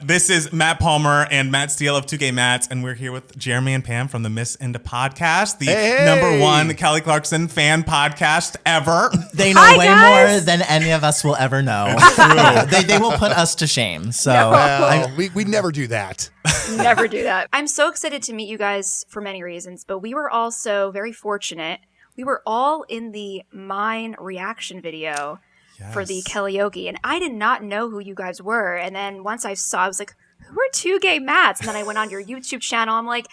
This is Matt Palmer and Matt Steele of Two Gay Matts, and we're here with Jeremy and Pam from the Miss Indepodcast, the number one Kelly Clarkson fan podcast ever. They know way more than any of us will ever know. They will put us to shame. So well, we never do that. Never do that. I'm so excited to meet you guys for many reasons, but we were also very fortunate. We were all in the Mine reaction video. Yes. For the karaoke, and I did not know who you guys were. And then once I saw, I was like, who are Two Gay Matts? And then I went on your YouTube channel. I'm like,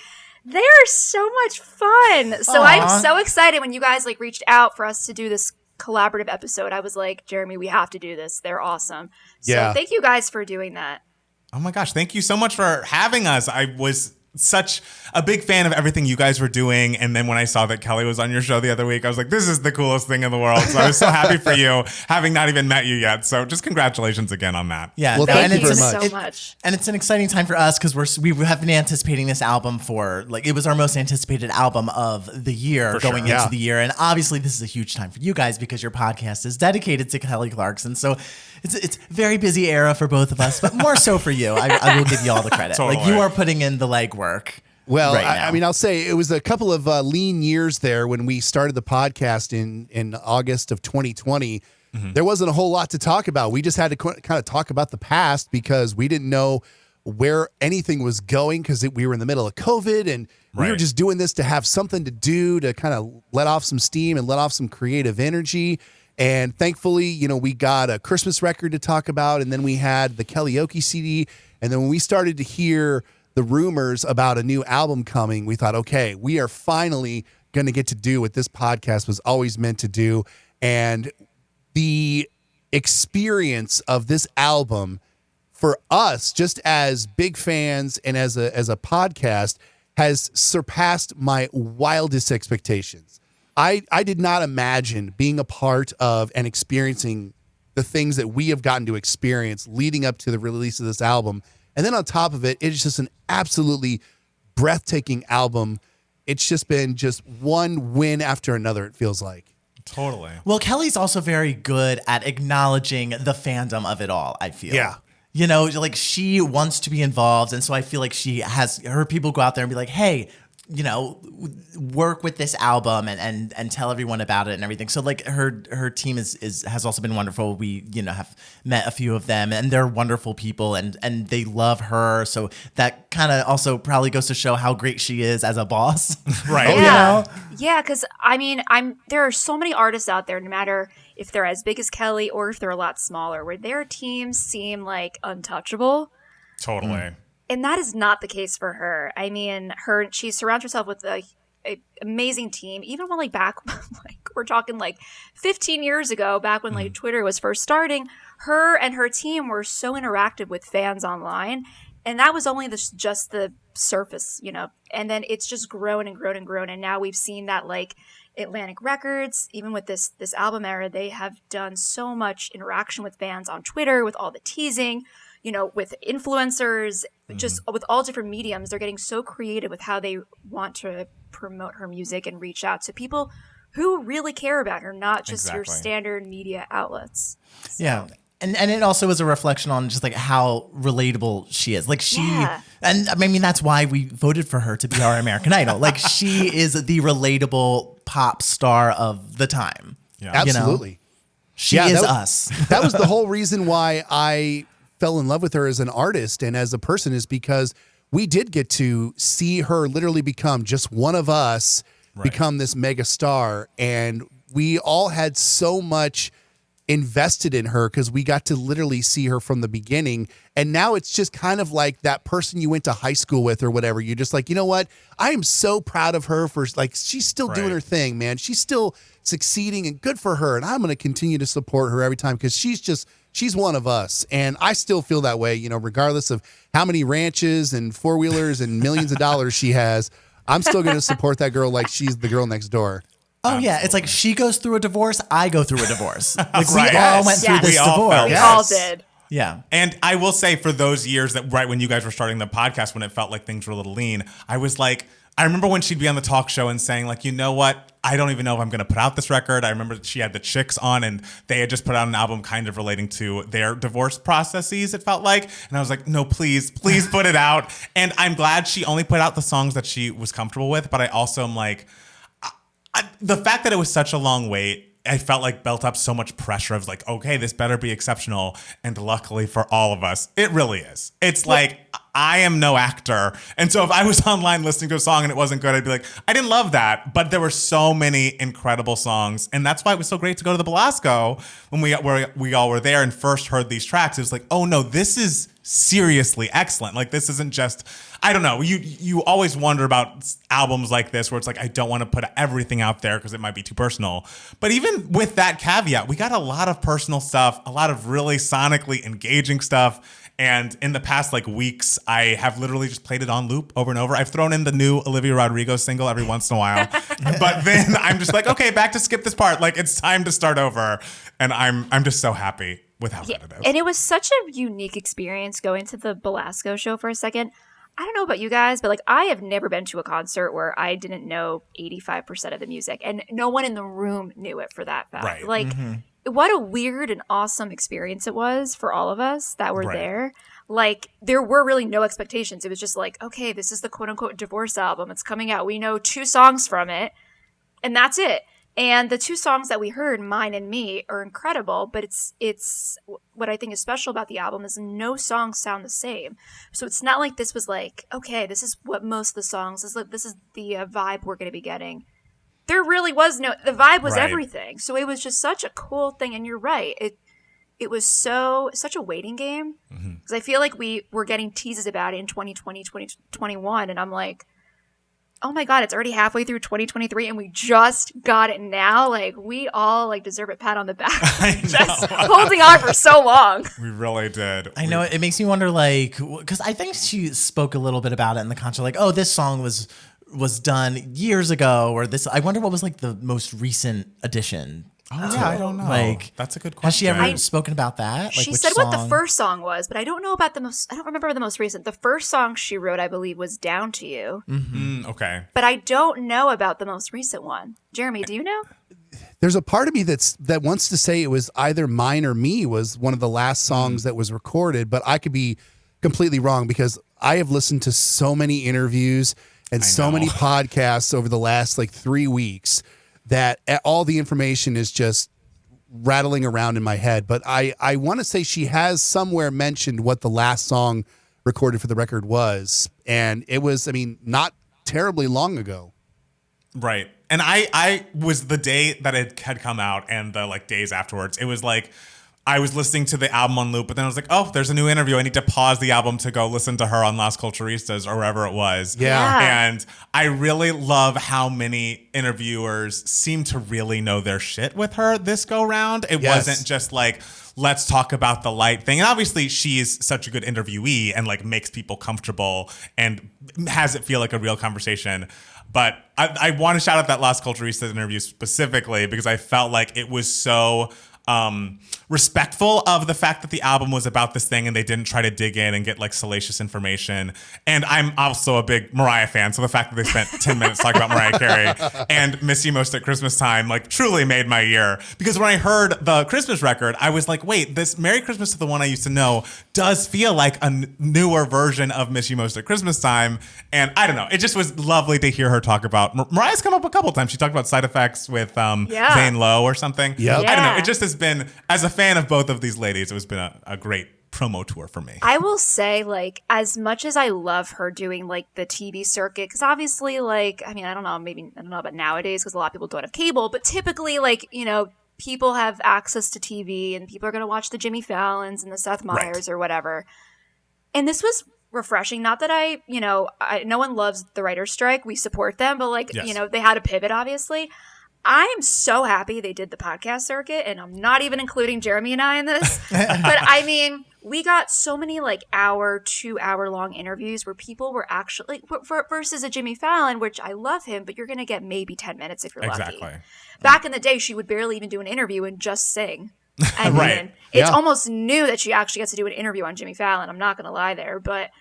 they're so much fun. So I'm so excited when you guys reached out for us to do this collaborative episode. I was like, Jeremy, we have to do this. They're awesome. So thank you guys for doing that. Oh my gosh, thank you so much for having us. I was such a big fan of everything you guys were doing, and then when I saw that Kelly was on your show the other week, I was like, this is the coolest thing in the world. So I was so happy for you, having not even met you yet. So just congratulations again on that. Yeah, well, thank you very so much. And it's an exciting time for us because we have been anticipating this album for it was our most anticipated album of the year going into the year, and obviously this is a huge time for you guys because your podcast is dedicated to Kelly Clarkson. So it's a very busy era for both of us, but more so for you. I will give you all the credit. Totally. You are putting in the legwork. Well, right I mean, I'll say it was a couple of lean years there when we started the podcast in August of 2020. Mm-hmm. There wasn't a whole lot to talk about. We just had to kind of talk about the past because we didn't know where anything was going because we were in the middle of COVID and we were just doing this to have something to do to kind of let off some steam and let off some creative energy. And thankfully, we got a Christmas record to talk about, and then we had the karaoke CD. And then when we started to hear the rumors about a new album coming, we thought, okay, we are finally going to get to do what this podcast was always meant to do. And the experience of this album for us, just as big fans and as a podcast, has surpassed my wildest expectations. I did not imagine being a part of and experiencing the things that we have gotten to experience leading up to the release of this album. And then on top of it, it's just an absolutely breathtaking album. It's just been just one win after another, it feels like. Totally. Well, Kelly's also very good at acknowledging the fandom of it all, I feel. Yeah. She wants to be involved. And so I feel like she has her people go out there and be like, hey, work with this album and tell everyone about it and everything. So her team has also been wonderful. We have met a few of them and they're wonderful people and they love her. So that kind of also probably goes to show how great she is as a boss. Right. Yeah, because there are so many artists out there, no matter if they're as big as Kelly or if they're a lot smaller, where their teams seem like untouchable. Totally. Mm. And that is not the case for her. I mean, she surrounds herself with a amazing team. Even when back, we're talking 15 years ago, back when Twitter was first starting, her and her team were so interactive with fans online. And that was only just the surface, and then it's just grown and grown and grown. And now we've seen that Atlantic Records, even with this album era, they have done so much interaction with fans on Twitter with all the teasing, with influencers, just with all different mediums. They're getting so creative with how they want to promote her music and reach out to people who really care about her, not just your standard media outlets. So. Yeah. And it also is a reflection on just how relatable she is. And I mean, that's why we voted for her to be our American Idol. She is the relatable pop star of the time. Yeah, absolutely. She is us. That was the whole reason why I fell in love with her as an artist and as a person, is because we did get to see her literally become just one of us, become this mega star. And we all had so much invested in her because we got to literally see her from the beginning. And now it's just kind of like that person you went to high school with or whatever. You're just like, you know what? I am so proud of her for she's still doing her thing, man. She's still succeeding and good for her. And I'm going to continue to support her every time because she's one of us. And I still feel that way, regardless of how many ranches and four-wheelers and millions of dollars she has. I'm still going to support that girl like she's the girl next door. Oh, yeah. It's she goes through a divorce. I go through a divorce. We all went through this divorce. We all did. Yeah. And I will say for those years that right when you guys were starting the podcast, when it felt like things were a little lean, I was like, I remember when she'd be on the talk show and saying like, you know what? I don't even know if I'm going to put out this record. I remember she had the Chicks on and they had just put out an album kind of relating to their divorce processes, it felt like. And I was like, no, please put it out. And I'm glad she only put out the songs that she was comfortable with. But I also am like, the fact that it was such a long wait, I felt like built up so much pressure of like, okay, this better be exceptional. And luckily for all of us, it really is. It's like, I am no actor. And so if I was online listening to a song and it wasn't good, I'd be like, I didn't love that. But there were so many incredible songs. And that's why it was so great to go to the Belasco when we all were there and first heard these tracks. It was like, oh no, this is seriously excellent. Like this isn't just, I don't know. You always wonder about albums like this where it's like, I don't want to put everything out there because it might be too personal. But even with that caveat, we got a lot of personal stuff, a lot of really sonically engaging stuff. And in the past like weeks, I have literally just played it on loop over and over. I've thrown in the new Olivia Rodrigo single every once in a while. But then I'm just like, okay, back to skip this part. Like it's time to start over. And I'm just so happy with how good it is. And it was such a unique experience going to the Belasco show for a second. I don't know about you guys, but like I have never been to a concert where I didn't know 85% of the music and no one in the room knew it for that fact. Right. Like what a weird and awesome experience it was for all of us that were there. Like there were really no expectations. It was just like, okay, this is the quote unquote divorce album. It's coming out. We know 2 songs from it and that's it. And the 2 songs that we heard, Mine and Me, are incredible, but it's what I think is special about the album is no songs sound the same. So it's not like this was like, okay, this is what most of the songs is like. This is the vibe we're going to be getting. There really was the vibe was everything. So it was just such a cool thing. And you're right. It was such a waiting game because I feel like we were getting teases about it in 2020, 2021. And I'm like, oh my God, it's already halfway through 2023 and we just got it now. Like we all like deserve a pat on the back. Just holding on for so long. We really did. I know it makes me wonder, like, because I think she spoke a little bit about it in the concert, like, oh, this song was done years ago, or this. I wonder what was like the most recent addition. Oh, yeah, I don't know. Like, that's a good question. Has she ever spoken about that? Like, she said what the first song was, but I don't know about I don't remember the most recent. The first song she wrote, I believe, was Down to You. Okay. But I don't know about the most recent one. Jeremy, do you know? There's a part of me that wants to say it was either Mine or Me was one of the last songs that was recorded, but I could be completely wrong because I have listened to so many interviews and so many podcasts over the last like 3 weeks that all the information is just rattling around in my head. But I want to say she has somewhere mentioned what the last song recorded for the record was. And it was, I mean, not terribly long ago. Right. And I was the day that it had come out and the like days afterwards, it was like, I was listening to the album on loop, but then I was like, oh, there's a new interview. I need to pause the album to go listen to her on Las Culturistas or wherever it was. Yeah. And I really love how many interviewers seem to really know their shit with her this go round. It wasn't just like, let's talk about the light thing. And obviously she's such a good interviewee and like makes people comfortable and has it feel like a real conversation. But I want to shout out that Las Culturistas interview specifically because I felt like it was so respectful of the fact that the album was about this thing and they didn't try to dig in and get like salacious information. And I'm also a big Mariah fan, so the fact that they spent 10 minutes talking about Mariah Carey and Miss You Most at Christmas Time like truly made my year. Because when I heard the Christmas record, I was like, wait, this Merry Christmas to the One I Used to Know does feel like a newer version of Miss You Most at Christmas Time. And I don't know, it just was lovely to hear her talk about, Mariah's come up a couple times. She talked about Side Effects with Zane Lowe or something. Yep. I don't know, it just has been, as a fan of both of these ladies, it has been a great promo tour for me. I will say, like, as much as I love her doing like the TV circuit, because obviously, like, I mean, I don't know about nowadays because a lot of people don't have cable, but typically, like, you know, people have access to TV and people are going to watch the Jimmy Fallons and the Seth Meyers or whatever. And this was refreshing. Not that no one loves the writer's strike. We support them, but like, you know, they had a pivot, obviously. I am so happy they did the podcast circuit, and I'm not even including Jeremy and I in this. But I mean, we got so many like 2-hour long interviews where people were actually versus a Jimmy Fallon, which I love him, but you're going to get maybe 10 minutes if you're lucky. Back in the day, she would barely even do an interview and just sing. I mean, it's almost new that she actually gets to do an interview on Jimmy Fallon. I'm not going to lie there, but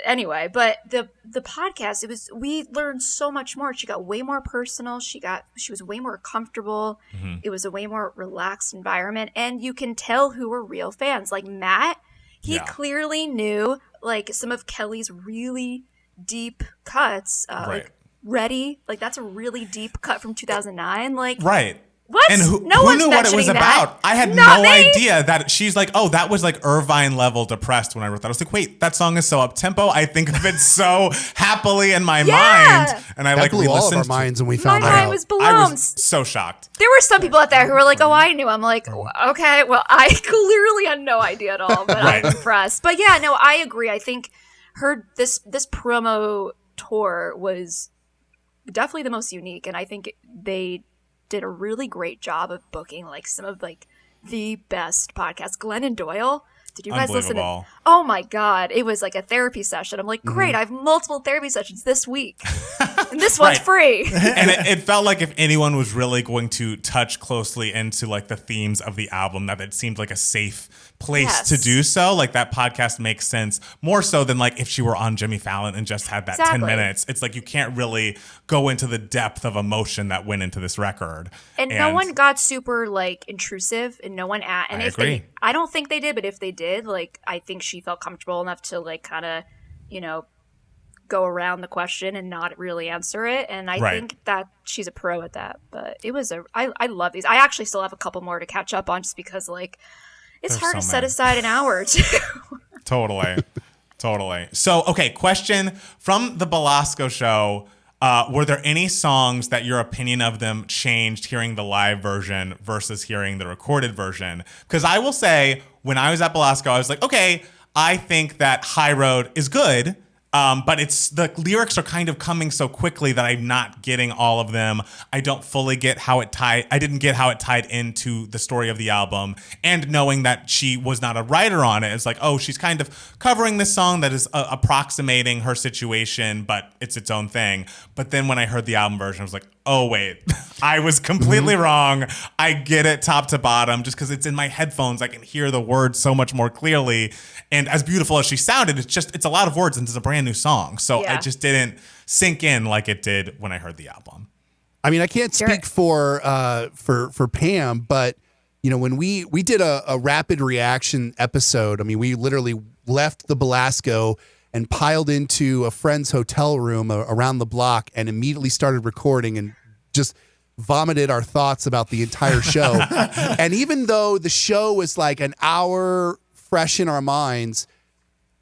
anyway, but the podcast, we learned so much more. She got way more personal. She was way more comfortable. Mm-hmm. It was a way more relaxed environment, and you can tell who were real fans. Like Matt, he clearly knew like some of Kelly's really deep cuts. Right. Like Ready, like that's a really deep cut from 2009. Like Right. What? And who no one's knew what it was mentioning that. about? I had Not no me. idea that she's like, oh, that was like Irvine level depressed when I wrote that. I was like, wait, that song is so up tempo. I think of it so happily in my mind, and I That like blew all of re-listened. our minds when we My found mind out. was blown. I was so shocked. There were some people out there who were like, "Oh, I knew." I'm like, "Okay, well, I clearly had no idea at all, but Right. I'm impressed." But yeah, no, I agree. I think this promo tour was definitely the most unique, and I think they did a really great job of booking like some of like the best podcasts. Glenn and Doyle. Did you guys listen to? Unbelievable. Oh my God. It was like a therapy session. I'm like, great, I have multiple therapy sessions this week. And this one's Right. free. And it felt like if anyone was really going to touch closely into like the themes of the album, that it seemed like a safe place Yes. to do so. Like that podcast makes sense more so than like if she were on Jimmy Fallon and just had that 10 Exactly. minutes. It's like you can't really go into the depth of emotion that went into this record. And no one got super like intrusive, and no one and I if agree. they, I don't think they did, but if they did, like I think she felt comfortable enough to like kind of, go around the question and not really answer it. And I Right. think that she's a pro at that. But it was I love these. I actually still have a couple more to catch up on just because like it's There's hard so to set many. aside an hour or two. Totally. Totally. So, okay, question from the Belasco show. Were there any songs that your opinion of them changed hearing the live version versus hearing the recorded version? Because I will say, when I was at Belasco, I was like, okay, I think that High Road is good. But it's the lyrics are kind of coming so quickly that I'm not getting all of them. I don't fully get how it tied. I didn't get how it tied into the story of the album. And knowing that she was not a writer on it, it's like, oh, she's kind of covering this song that is approximating her situation, but it's its own thing. But then when I heard the album version, I was like, oh, wait, I was completely wrong. I get it top to bottom just because it's in my headphones. I can hear the words so much more clearly. And as beautiful as she sounded, it's a lot of words and it's a brand new song. So Yeah. it just didn't sink in like it did when I heard the album. I mean, I can't Sure. speak for Pam, but when we did a rapid reaction episode, I mean, we literally left the Belasco and piled into a friend's hotel room around the block and immediately started recording and just vomited our thoughts about the entire show. And even though the show was like an hour fresh in our minds,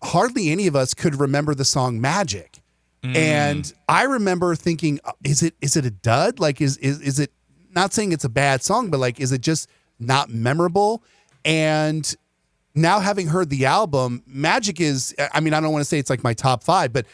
hardly any of us could remember the song Magic. And I remember thinking, is it a dud? Like, is it, not saying it's a bad song, but like, is it just not memorable? And now having heard the album, Magic is, I mean, I don't want to say it's like my top 5, but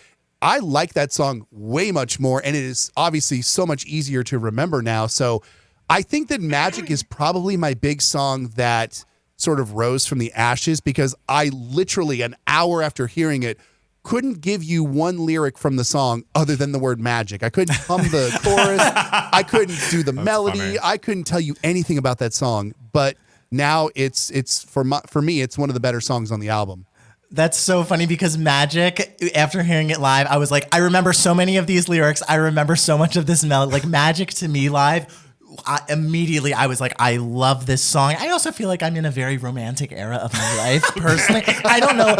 I like that song way much more. And it is obviously so much easier to remember now. So I think that Magic is probably my big song that sort of rose from the ashes, because I literally an hour after hearing it couldn't give you one lyric from the song other than the word magic. I couldn't hum the chorus. I couldn't do the melody. funny. I couldn't tell you anything about that song. But now it's for me, it's one of the better songs on the album. That's so funny because Magic, after hearing it live, I was like, I remember so many of these lyrics. I remember so much of this melody. Like Magic to me live, immediately I was like, I love this song. I also feel like I'm in a very romantic era of my life personally. I don't know.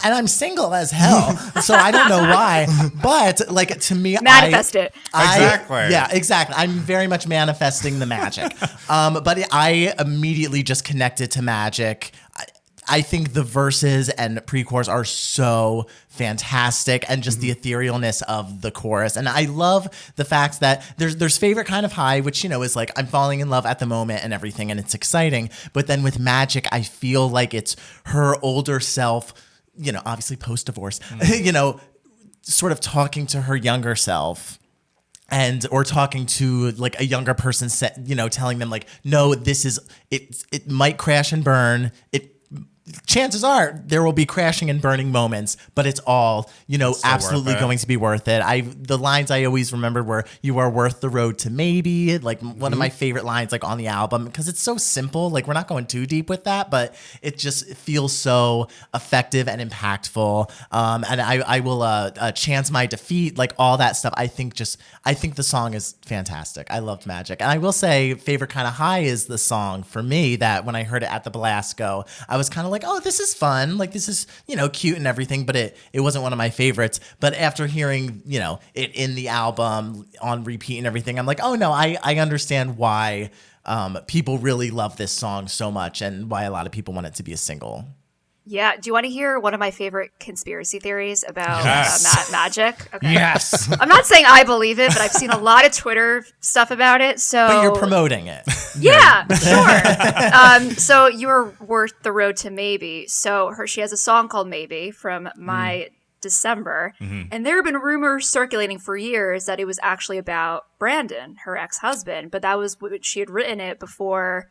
And I'm single as hell. So I don't know why. But like to me, Manifest it. Exactly. Yeah, exactly. I'm very much manifesting the magic. But I immediately just connected to Magic. I think the verses and pre-chorus are so fantastic, and just the etherealness of the chorus. And I love the fact that there's favorite kind of high, which, is like I'm falling in love at the moment and everything, and it's exciting. But then with Magic, I feel like it's her older self, obviously post-divorce, sort of talking to her younger self. Or talking to like a younger person, telling them like, no, this is it. It might crash and burn. chances are there will be crashing and burning moments, but it's all, absolutely going to be worth it. The lines I always remembered were, "You are worth the road to maybe," like one of my favorite lines like on the album, because it's so simple. Like, we're not going too deep with that, but it just feels so effective and impactful. And I will chance my defeat, like all that stuff. I think the song is fantastic. I loved Magic. And I will say Favorite Kind of High is the song for me that when I heard it at the Belasco, I was kind of like, oh, this is fun. Like, this is, cute and everything, but it wasn't one of my favorites. But after hearing, it in the album on repeat and everything, I'm like, oh no, I understand why people really love this song so much and why a lot of people want it to be a single. Yeah. Do you want to hear one of my favorite conspiracy theories about Magic? Okay. Yes. I'm not saying I believe it, but I've seen a lot of Twitter stuff about it. So, but you're promoting it. Yeah, sure. So you were worth the road to maybe. So she has a song called Maybe from My December. And there have been rumors circulating for years that it was actually about Brandon, her ex-husband. But that was she had written it before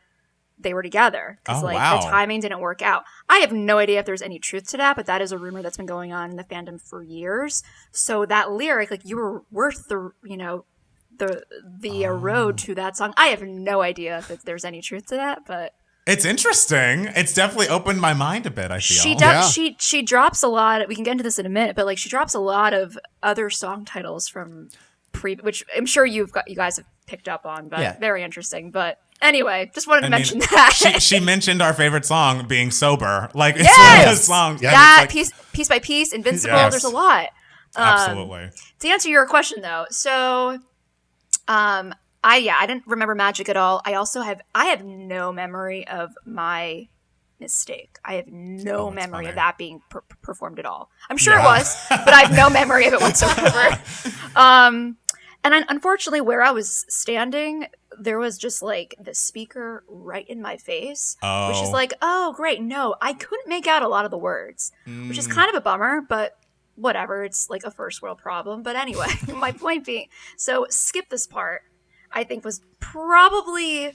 they were together, because the timing didn't work out. I have no idea if there's any truth to that, but that is a rumor that's been going on in the fandom for years. So that lyric, like, you were worth the road to that song. I have no idea if there's any truth to that, but it's interesting. It's definitely opened my mind a bit, I feel. She drops a lot. We can get into this in a minute, but like, she drops a lot of other song titles from which I'm sure you guys have picked up on, but very interesting. But anyway, just wanted to mention that. She mentioned our favorite song being Sober. Like, it's yes! one of the songs. Yeah, that, piece by Piece, Invincible, there's a lot. Absolutely. To answer your question, though, so I didn't remember Magic at all. I have no memory of My Mistake. I have no memory of that being performed at all. I'm sure it was, but I have no memory of it whatsoever. And unfortunately, where I was standing, there was just like the speaker right in my face, which is like, oh, great. No, I couldn't make out a lot of the words, which is kind of a bummer, but whatever. It's like a first world problem. But anyway, my point being, so Skip This Part, I think, was probably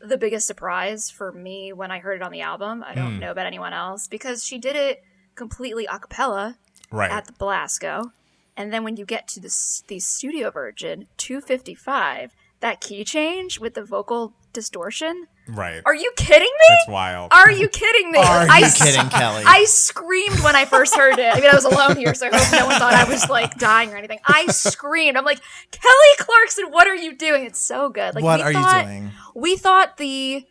the biggest surprise for me when I heard it on the album. I don't know about anyone else, because she did it completely a cappella at the Belasco. And then when you get to the studio version, 255, that key change with the vocal distortion. Right. Are you kidding me? It's wild. Are you kidding me? Are you kidding, Kelly? I screamed when I first heard it. I mean, I was alone here, so I hope no one thought I was like dying or anything. I screamed. I'm like, Kelly Clarkson, what are you doing? It's so good. Like, what are you doing? We thought the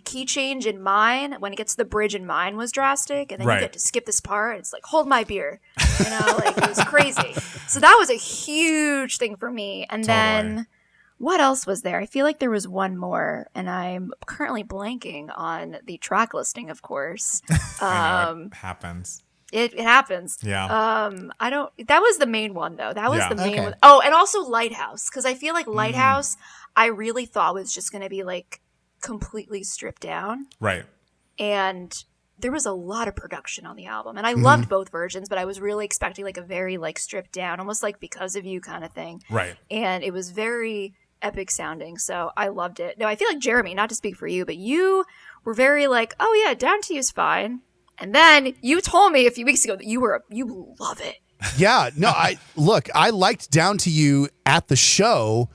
key change in Mine, when it gets to the bridge in Mine, was drastic, and then you get to Skip This Part, and it's like, hold my beer. Like, it was crazy. So that was a huge thing for me. And then what else was there? I feel like there was one more, and I'm currently blanking on the track listing, of course. I know, it happens. It happens. Yeah. That was the main one, though. That was the main one. Oh, and also Lighthouse, because I feel like Lighthouse, I really thought was just going to be like completely stripped down. Right. And there was a lot of production on the album, and I loved both versions, but I was really expecting like a very like stripped down, almost like Because of You kind of thing. Right. And it was very epic sounding, so I loved it. No, I feel like Jeremy, not to speak for you, but you were very like, oh yeah, Down to You's fine. And then you told me a few weeks ago that you love it. Yeah, no, I liked Down to You at the show,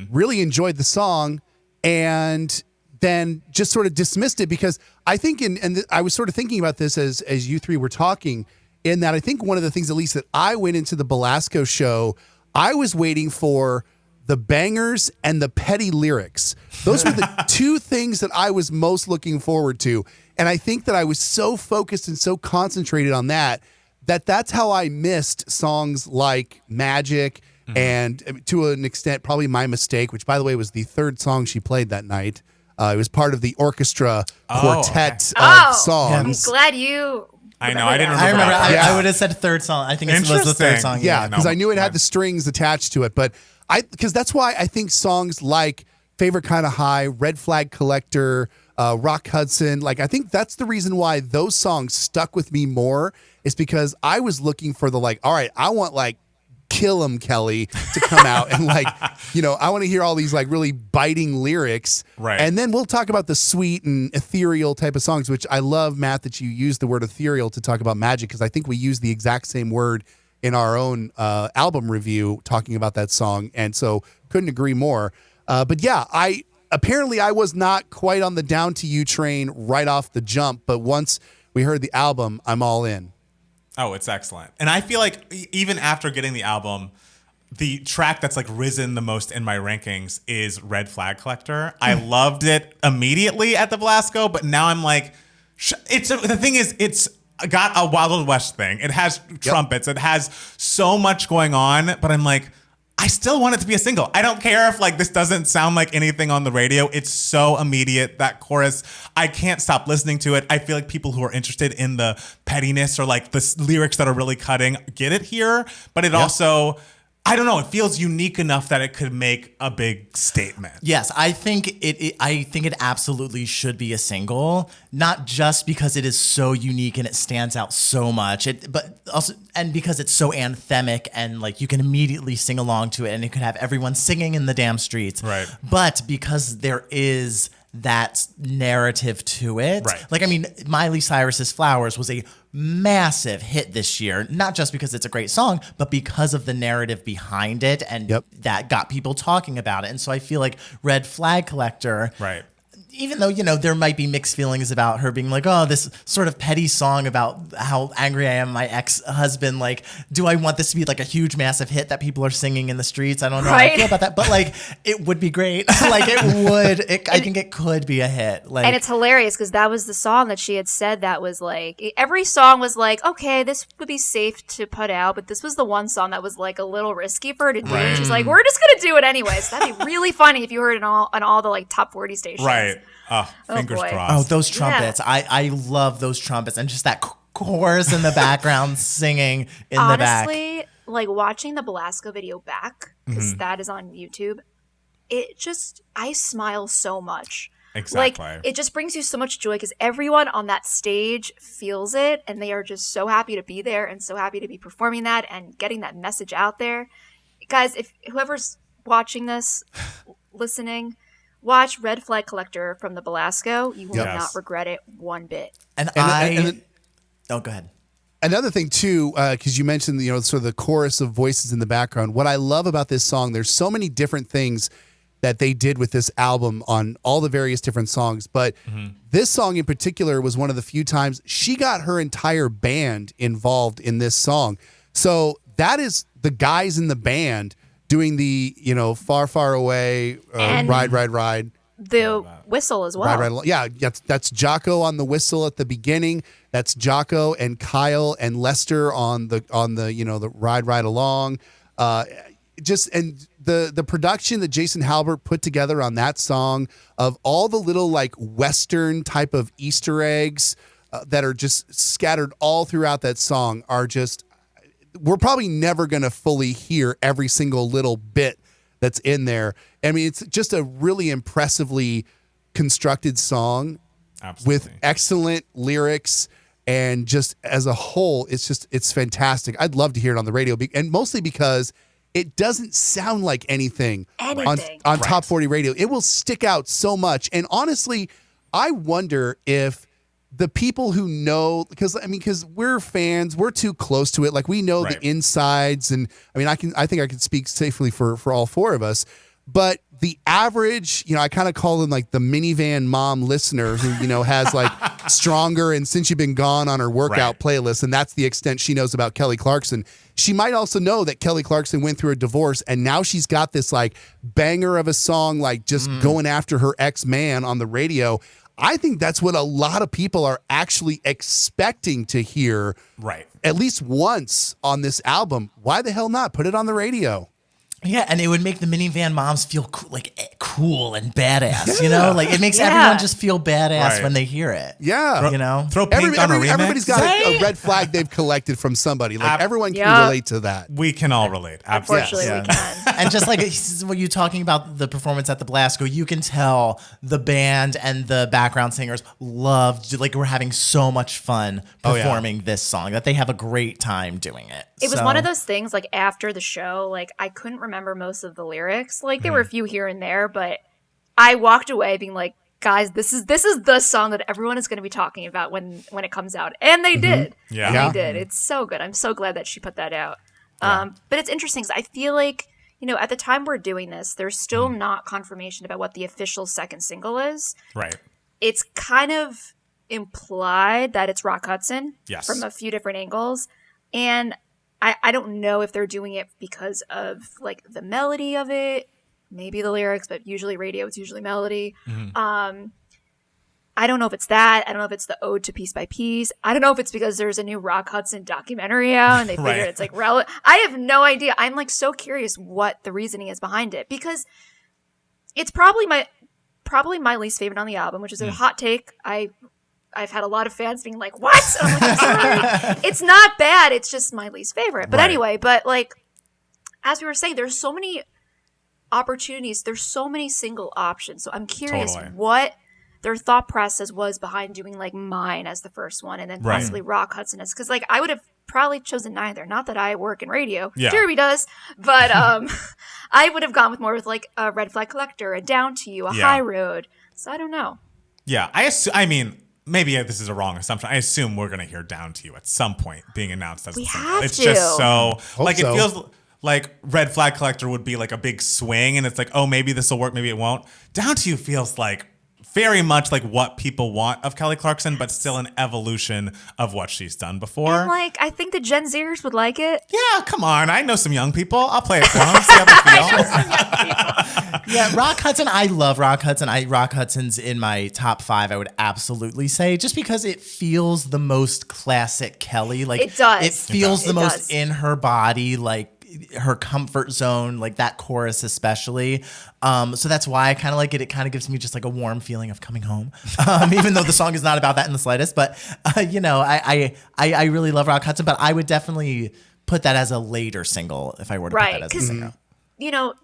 really enjoyed the song, and then just sort of dismissed it, because I think, and I was sort of thinking about this as you three were talking, in that I think one of the things, at least that I went into the Belasco show, I was waiting for the bangers and the petty lyrics. Those were the two things that I was most looking forward to. And I think that I was so focused and so concentrated on that's how I missed songs like Magic and, to an extent, probably My Mistake, which, by the way, was the third song she played that night. It was part of the orchestra quartet of songs. I'm glad you... I know. I didn't remember. I would have said third song. I think it was the third song. Yeah, because I knew it had the strings attached to it. But because that's why I think songs like Favorite Kind of High, Red Flag Collector, Rock Hudson, like, I think that's the reason why those songs stuck with me more, is because I was looking for the, like, all right, I want like Kill 'Em Kelly to come out and like, I want to hear all these like really biting lyrics. Right. And then we'll talk about the sweet and ethereal type of songs, which I love, Matt, that you use the word ethereal to talk about Magic, because I think we use the exact same word in our own album review talking about that song. And so couldn't agree more. But yeah, apparently I was not quite on the Down to You train right off the jump, but once we heard the album, I'm all in. Oh, it's excellent. And I feel like even after getting the album, the track that's like risen the most in my rankings is Red Flag Collector. I loved it immediately at the Belasco, but now I'm like, the thing is, it's got a Wild West thing. It has trumpets. It has so much going on, but I'm like, I still want it to be a single. I don't care if like this doesn't sound like anything on the radio. It's so immediate, that chorus. I can't stop listening to it. I feel like people who are interested in the pettiness or like the lyrics that are really cutting get it here, but it also, I don't know, it feels unique enough that it could make a big statement. Yes, I think it absolutely should be a single, not just because it is so unique and it stands out so much, but also and because it's so anthemic and like you can immediately sing along to it and it could have everyone singing in the damn streets. Right. But because there is that narrative to it. Right. Like, I mean, Miley Cyrus's Flowers was a massive hit this year, not just because it's a great song, but because of the narrative behind it and that got people talking about it. And so I feel like Red Flag Collector, Right. even though, there might be mixed feelings about her being like, oh, this sort of petty song about how angry I am at my ex-husband. Like, do I want this to be like a huge, massive hit that people are singing in the streets? I don't know how I feel about that, but like, it would be great. Like, I think it could be a hit. Like, and it's hilarious because that was the song that she had said that was like, every song was like, okay, this would be safe to put out, but this was the one song that was like a little risky for her to do. Right. And she's like, we're just going to do it anyways. That'd be really funny if you heard it on all the like top 40 stations. Right. Oh, fingers boy. crossed. oh, those trumpets. Yeah. I love those trumpets and just that chorus in the background singing in the back. Honestly, like watching the Belasco video back, because that is on YouTube, I smile so much. Exactly. Like, it just brings you so much joy because everyone on that stage feels it and they are just so happy to be there and so happy to be performing that and getting that message out there. Guys, if whoever's watching this, listening, watch Red Flag Collector from the Belasco. You will not regret it one bit. And go ahead. Another thing too, because you mentioned sort of the chorus of voices in the background. What I love about this song, there's so many different things that they did with this album on all the various different songs, but this song in particular was one of the few times she got her entire band involved in this song. So that is the guys in the band doing the Far Far Away, Ride Ride Ride, the whistle as well. Ride. Yeah, that's Jocko on the whistle at the beginning. That's Jocko and Kyle and Lester on the the Ride Ride Along. And the production that Jason Halbert put together on that song, of all the little like Western type of Easter eggs that are just scattered all throughout that song, are just, we're probably never going to fully hear every single little bit that's in there. I mean, it's just a really impressively constructed song. Absolutely. With excellent lyrics, and just as a whole, it's fantastic. I'd love to hear it on the radio, and mostly because it doesn't sound like anything on top 40 radio. It will stick out so much. And honestly, I wonder if the people who know, because we're fans, we're too close to it. Like, we know the insides, and I think I can speak safely for all four of us. But the average, I kind of call them like the minivan mom listener who, has like Stronger and Since You've Been Gone on her workout playlist. And that's the extent she knows about Kelly Clarkson. She might also know that Kelly Clarkson went through a divorce and now she's got this like banger of a song, like just going after her ex-man on the radio. I think that's what a lot of people are actually expecting to hear at least once on this album. Why the hell not? Put it on the radio. Yeah, and it would make the minivan moms feel cool and badass, you know? Like, it makes everyone just feel badass when they hear it. Yeah. You know? Throw Pink on a remix. Everybody's got a red flag they've collected from somebody. Like, everyone can relate to that. We can all relate. Absolutely. Unfortunately, we can. And just like when you're talking about the performance at the Belasco, you can tell the band and the background singers loved, like, we're having so much fun performing this song, that they have a great time doing it. It was one of those things, like, after the show, like, I couldn't remember most of the lyrics. Like, there were a few here and there, but I walked away being like, guys, this is the song that everyone is going to be talking about when it comes out. And they did. Yeah. And they did. It's so good. I'm so glad that she put that out. But it's interesting because I feel like, you know, at the time we're doing this, there's still not confirmation about what the official second single is. Right. It's kind of implied that it's Rock Hudson from a few different angles. And I don't know if they're doing it because of, like, the melody of it, maybe the lyrics, but usually radio, it's usually melody. I don't know if it's that. I don't know if it's the ode to Piece by Piece. I don't know if it's because there's a new Rock Hudson documentary out and they figured it's, like, relevant. I have no idea. I'm, like, so curious what the reasoning is behind it, because it's probably my least favorite on the album, which is a hot take. I've had a lot of fans being like, what? And I'm like, I'm sorry. It's not bad. It's just my least favorite. But anyway, like, as we were saying, there's so many opportunities. There's so many single options. So I'm curious what their thought process was behind doing, like, Mine as the first one and then possibly Rock Hudson as, because, like, I would have probably chosen neither. Not that I work in radio. Jeremy does. But I would have gone with more with, like, a Red Flag Collector, a Down to You, a High Road. So I don't know. Yeah. I mean, maybe this is a wrong assumption. I assume we're going to hear Down to You at some point being announced as a single. It's just so, like, it feels like Red Flag Collector would be, like, a big swing, and it's like, oh, maybe this will work, maybe it won't. Down to You feels like very much like what people want of Kelly Clarkson, but still an evolution of what she's done before. And, like, I think the Gen Zers would like it. Yeah, come on. I know some young people. I'll play it for them. See how they feel. Yeah, Rock Hudson. I love Rock Hudson. Rock Hudson's in my top 5, I would absolutely say, just because it feels the most classic Kelly. Like, it does. It feels the most in her body, like her comfort zone, like that chorus especially. So that's why I kind of like it. It kind of gives me just like a warm feeling of coming home, even though the song is not about that in the slightest. But you know, I really love Rock Hudson, but I would definitely put that as a later single if I were to put that as a single. You know,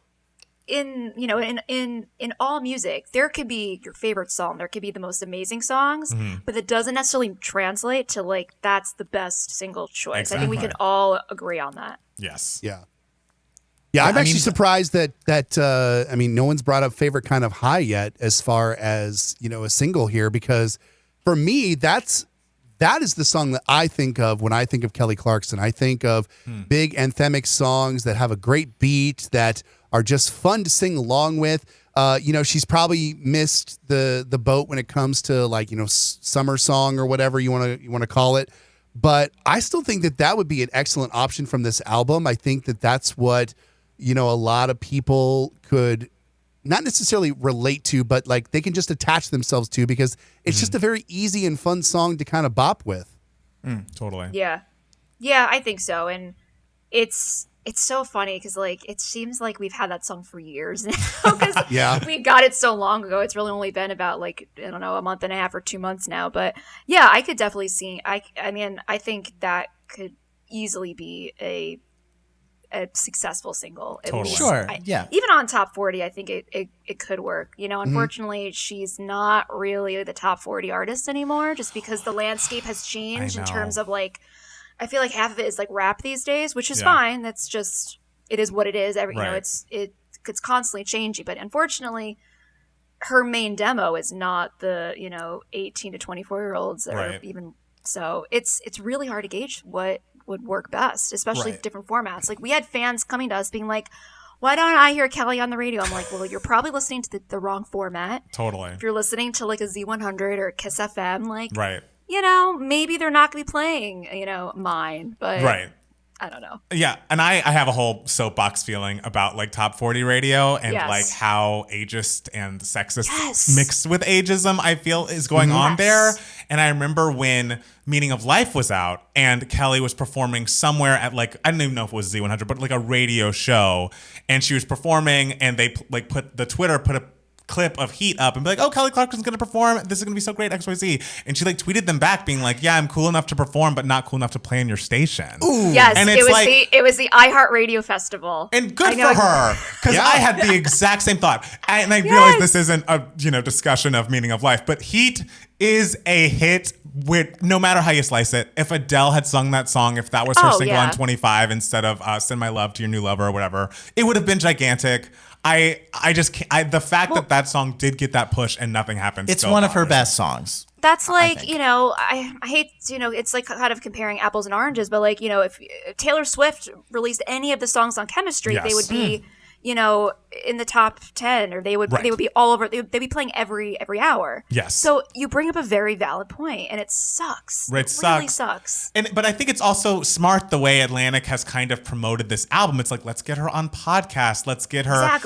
in all music, there could be your favorite song, there could be the most amazing songs, but it doesn't necessarily translate to, like, that's the best single choice. Exactly. I think we can all agree on that. Yes. Yeah. Yeah, I'm actually surprised that I mean, no one's brought up Favorite Kind of High yet as far as, you know, a single here, because for me, that is the song that I think of when I think of Kelly Clarkson. I think of big anthemic songs that have a great beat, that are just fun to sing along with. You know, she's probably missed the boat when it comes to, like, you know, summer song or whatever you want to call it. But I still think that would be an excellent option from this album. I think that that's what, you know, a lot of people could not necessarily relate to, but, like, they can just attach themselves to, because it's just a very easy and fun song to kind of bop with. Totally. Yeah. Yeah, I think so. And it's so funny because, like, it seems like we've had that song for years now, because we got it so long ago. It's really only been about, like, I don't know, a month and a half or 2 months now. But yeah, I could definitely see. I mean, I think that could easily be a successful single. Totally. Sure. Even on top 40, I think it could work. You know, unfortunately, she's not really the top 40 artist anymore, just because the landscape has changed in terms of, like, I feel like half of it is, like, rap these days, which is fine. That's just, it is what it is. You know, it's constantly changing. But unfortunately, her main demo is not the, you know, 18 to 24-year-olds, or even so. It's really hard to gauge what would work best, especially different formats. Like, we had fans coming to us being like, why don't I hear Kelly on the radio? I'm like, well, you're probably listening to the wrong format. Totally. If you're listening to, like, a Z100 or Kiss FM, like, you know, maybe they're not going to be playing, you know, Mine, but I don't know. Yeah, and I have a whole soapbox feeling about, like, top 40 radio and like how ageist and sexist mixed with ageism I feel is going on there. And I remember when Meaning of Life was out and Kelly was performing somewhere at like, I don't even know if it was Z100, but like a radio show. And she was performing and they like put a clip of Heat up and be like, oh, Kelly Clarkson's gonna perform, this is gonna be so great, XYZ. And she like tweeted them back being like, yeah, I'm cool enough to perform but not cool enough to play in your station. Ooh. Yes, and it was the iHeartRadio Festival. And good for her, because I had the exact same thought. And I realize this isn't a discussion of Meaning of Life, but Heat is a hit with no matter how you slice it. If Adele had sung that song, if that was her single on 25 instead of Send My Love to Your New Lover or whatever, it would have been gigantic. I just can't, the fact that song did get that push and nothing happened. It's one of her best songs. That's like, I hate, it's like kind of comparing apples and oranges, but like, if Taylor Swift released any of the songs on Chemistry, they would be, in the top 10, or they would be all over. They'd be playing every hour. Yes. So you bring up a very valid point, and it sucks. It really sucks. But I think it's also smart the way Atlantic has kind of promoted this album. It's like, let's get her on podcasts. Let's get her,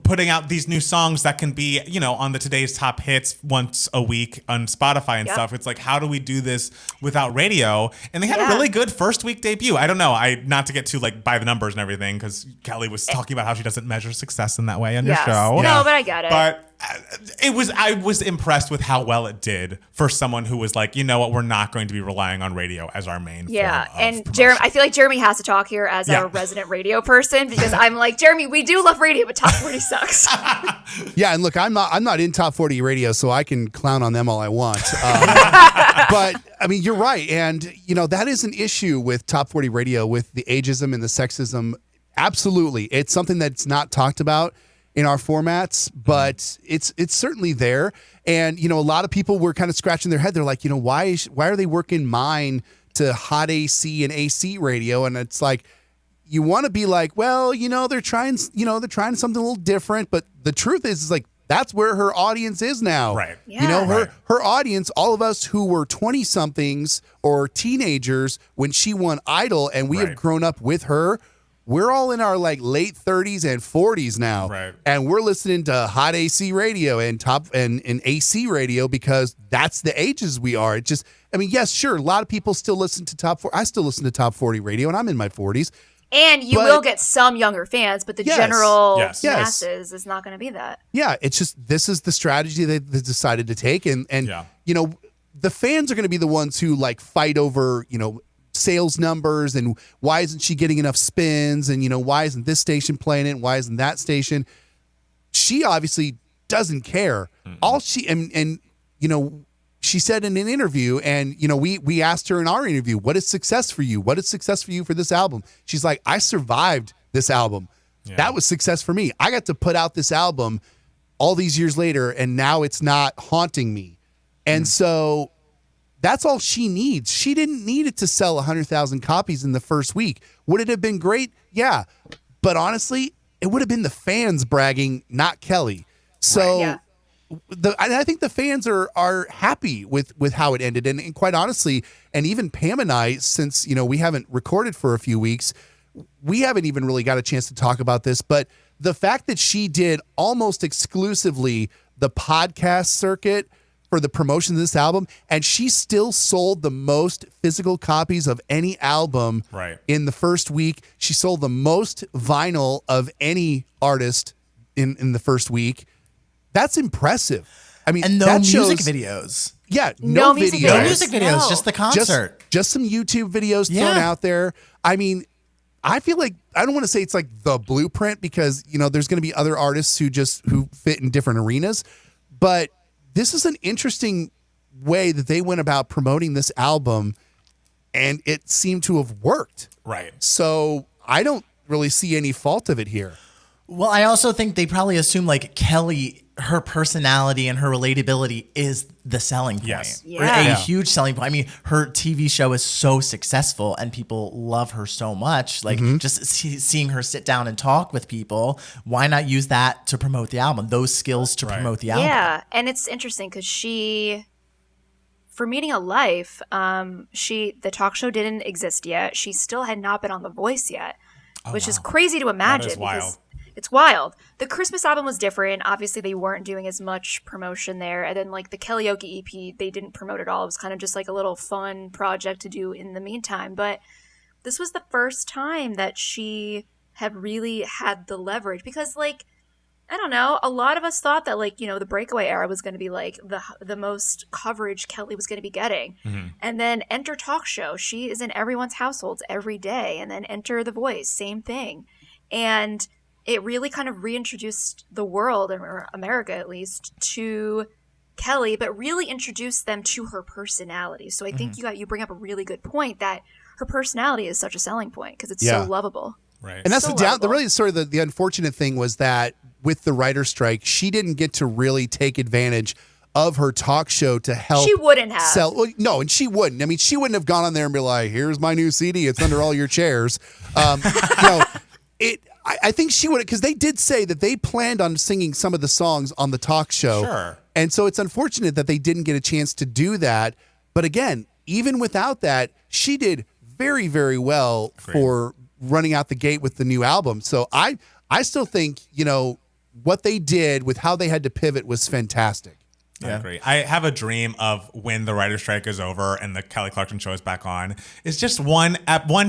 putting out these new songs that can be, on the Today's Top Hits once a week on Spotify and stuff. It's like, how do we do this without radio? And they had a really good first week debut. I don't know. Not to get too like by the numbers and everything, because Kelly was talking about how she doesn't measure success in that way on your show. No, but I get it. But I was impressed with how well it did for someone who was like, you know what, we're not going to be relying on radio as our main form of and Jeremy, I feel like Jeremy has to talk here as our resident radio person, because I'm like, Jeremy, we do love radio, but Top 40 sucks. Yeah, and look, I'm not in Top 40 radio, so I can clown on them all I want. But I mean, you're right, and that is an issue with Top 40 radio, with the ageism and the sexism. Absolutely, it's something that's not talked about in our formats, but it's certainly there. And a lot of people were kind of scratching their head. They're like, why are they working mine to hot AC and AC radio? And it's like, you want to be like, well, they're trying something a little different. But the truth is like, that's where her audience is now. Right. Yeah. Her audience, all of us who were 20 somethings or teenagers when she won Idol, and we have grown up with her. We're all in our like late 30s and 40s now, and we're listening to hot AC radio and AC radio because that's the ages we are. It just, I mean, yes, sure, a lot of people still listen to Top 40. I still listen to Top 40 radio, and I'm in my 40s. And you will get some younger fans, but the general masses is not going to be that. Yeah, it's just, this is the strategy they decided to take, and the fans are going to be the ones who like fight over sales numbers and why isn't she getting enough spins, and why isn't this station playing it and why isn't that station. She obviously doesn't care. All she and she said in an interview, and we asked her in our interview, what is success for you? What is success for you for this album? She's like, I survived this album. That was success for me. I got to put out this album all these years later, and now it's not haunting me. And so that's all she needs. She didn't need it to sell 100,000 copies in the first week. Would it have been great? Yeah. But honestly, it would have been the fans bragging, not Kelly. So I think the fans are happy with how it ended. And quite honestly, and even Pam and I, since we haven't recorded for a few weeks, we haven't even really got a chance to talk about this. But the fact that she did almost exclusively the podcast circuit for the promotion of this album, and she still sold the most physical copies of any album in the first week. She sold the most vinyl of any artist in the first week. That's impressive. I mean, and no music videos. Yeah, no music videos. No music videos, just the concert. Just some YouTube videos thrown out there. I mean, I feel like, I don't want to say it's like the blueprint, because there's going to be other artists who fit in different arenas, but this is an interesting way that they went about promoting this album, and it seemed to have worked. Right. So I don't really see any fault of it here. Well, I also think they probably assume like Kelly, her personality and her relatability is the selling point. Yes. A huge selling point. I mean, her TV show is so successful and people love her so much. Like just seeing her sit down and talk with people, why not use that to promote the album? Those skills to promote the album. Yeah, and it's interesting because for Meaning of Life, the talk show didn't exist yet. She still had not been on The Voice yet, which is crazy to imagine. That is wild. it's wild. The Christmas album was different. Obviously, they weren't doing as much promotion there. And then, like, the karaoke EP, they didn't promote at all. It was kind of just, like, a little fun project to do in the meantime. But this was the first time that she had really had the leverage. Because, like, I don't know, a lot of us thought that, like, you know, the Breakaway era was going to be, like, the most coverage Kelly was going to be getting. And then enter talk show. She is in everyone's households every day. And then enter The Voice, same thing. And it really kind of reintroduced the world, or America at least, to Kelly, but really introduced them to her personality. So I think you bring up a really good point that her personality is such a selling point because it's so lovable. Right. And that's So the lovable. really sort of the unfortunate thing was that with the writer's strike, she didn't get to really take advantage of her talk show to help. She wouldn't have. Sell. Well, no, and she wouldn't. I mean, she wouldn't have gone on there and be like, "Here's my new CD. It's under all your chairs." I think she would, because they did say that they planned on singing some of the songs on the talk show. Sure. And so it's unfortunate that they didn't get a chance to do that. But again, even without that, she did very, very well for running out the gate with the new album. So I still think, you know, what they did with how they had to pivot was fantastic. I agree. I have a dream of when the writer's strike is over and the Kelly Clarkson Show is back on. It's just one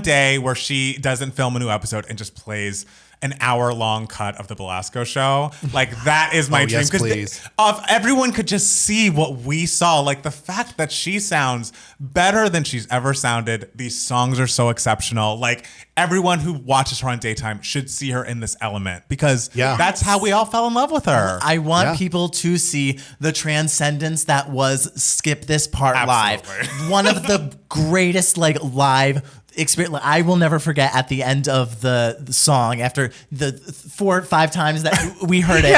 day where she doesn't film a new episode and just plays an hour-long cut of the Belasco show. Like, that is my dream. Yes, please. If everyone could just see what we saw. Like, the fact that she sounds better than she's ever sounded. These songs are so exceptional. Like, everyone who watches her on daytime should see her in this element because that's how we all fell in love with her. I want people to see the transcendence that was Skip This Part Absolutely. live. One of the greatest live experience. I will never forget at the end of the song after the 4 or 5 times that we heard it.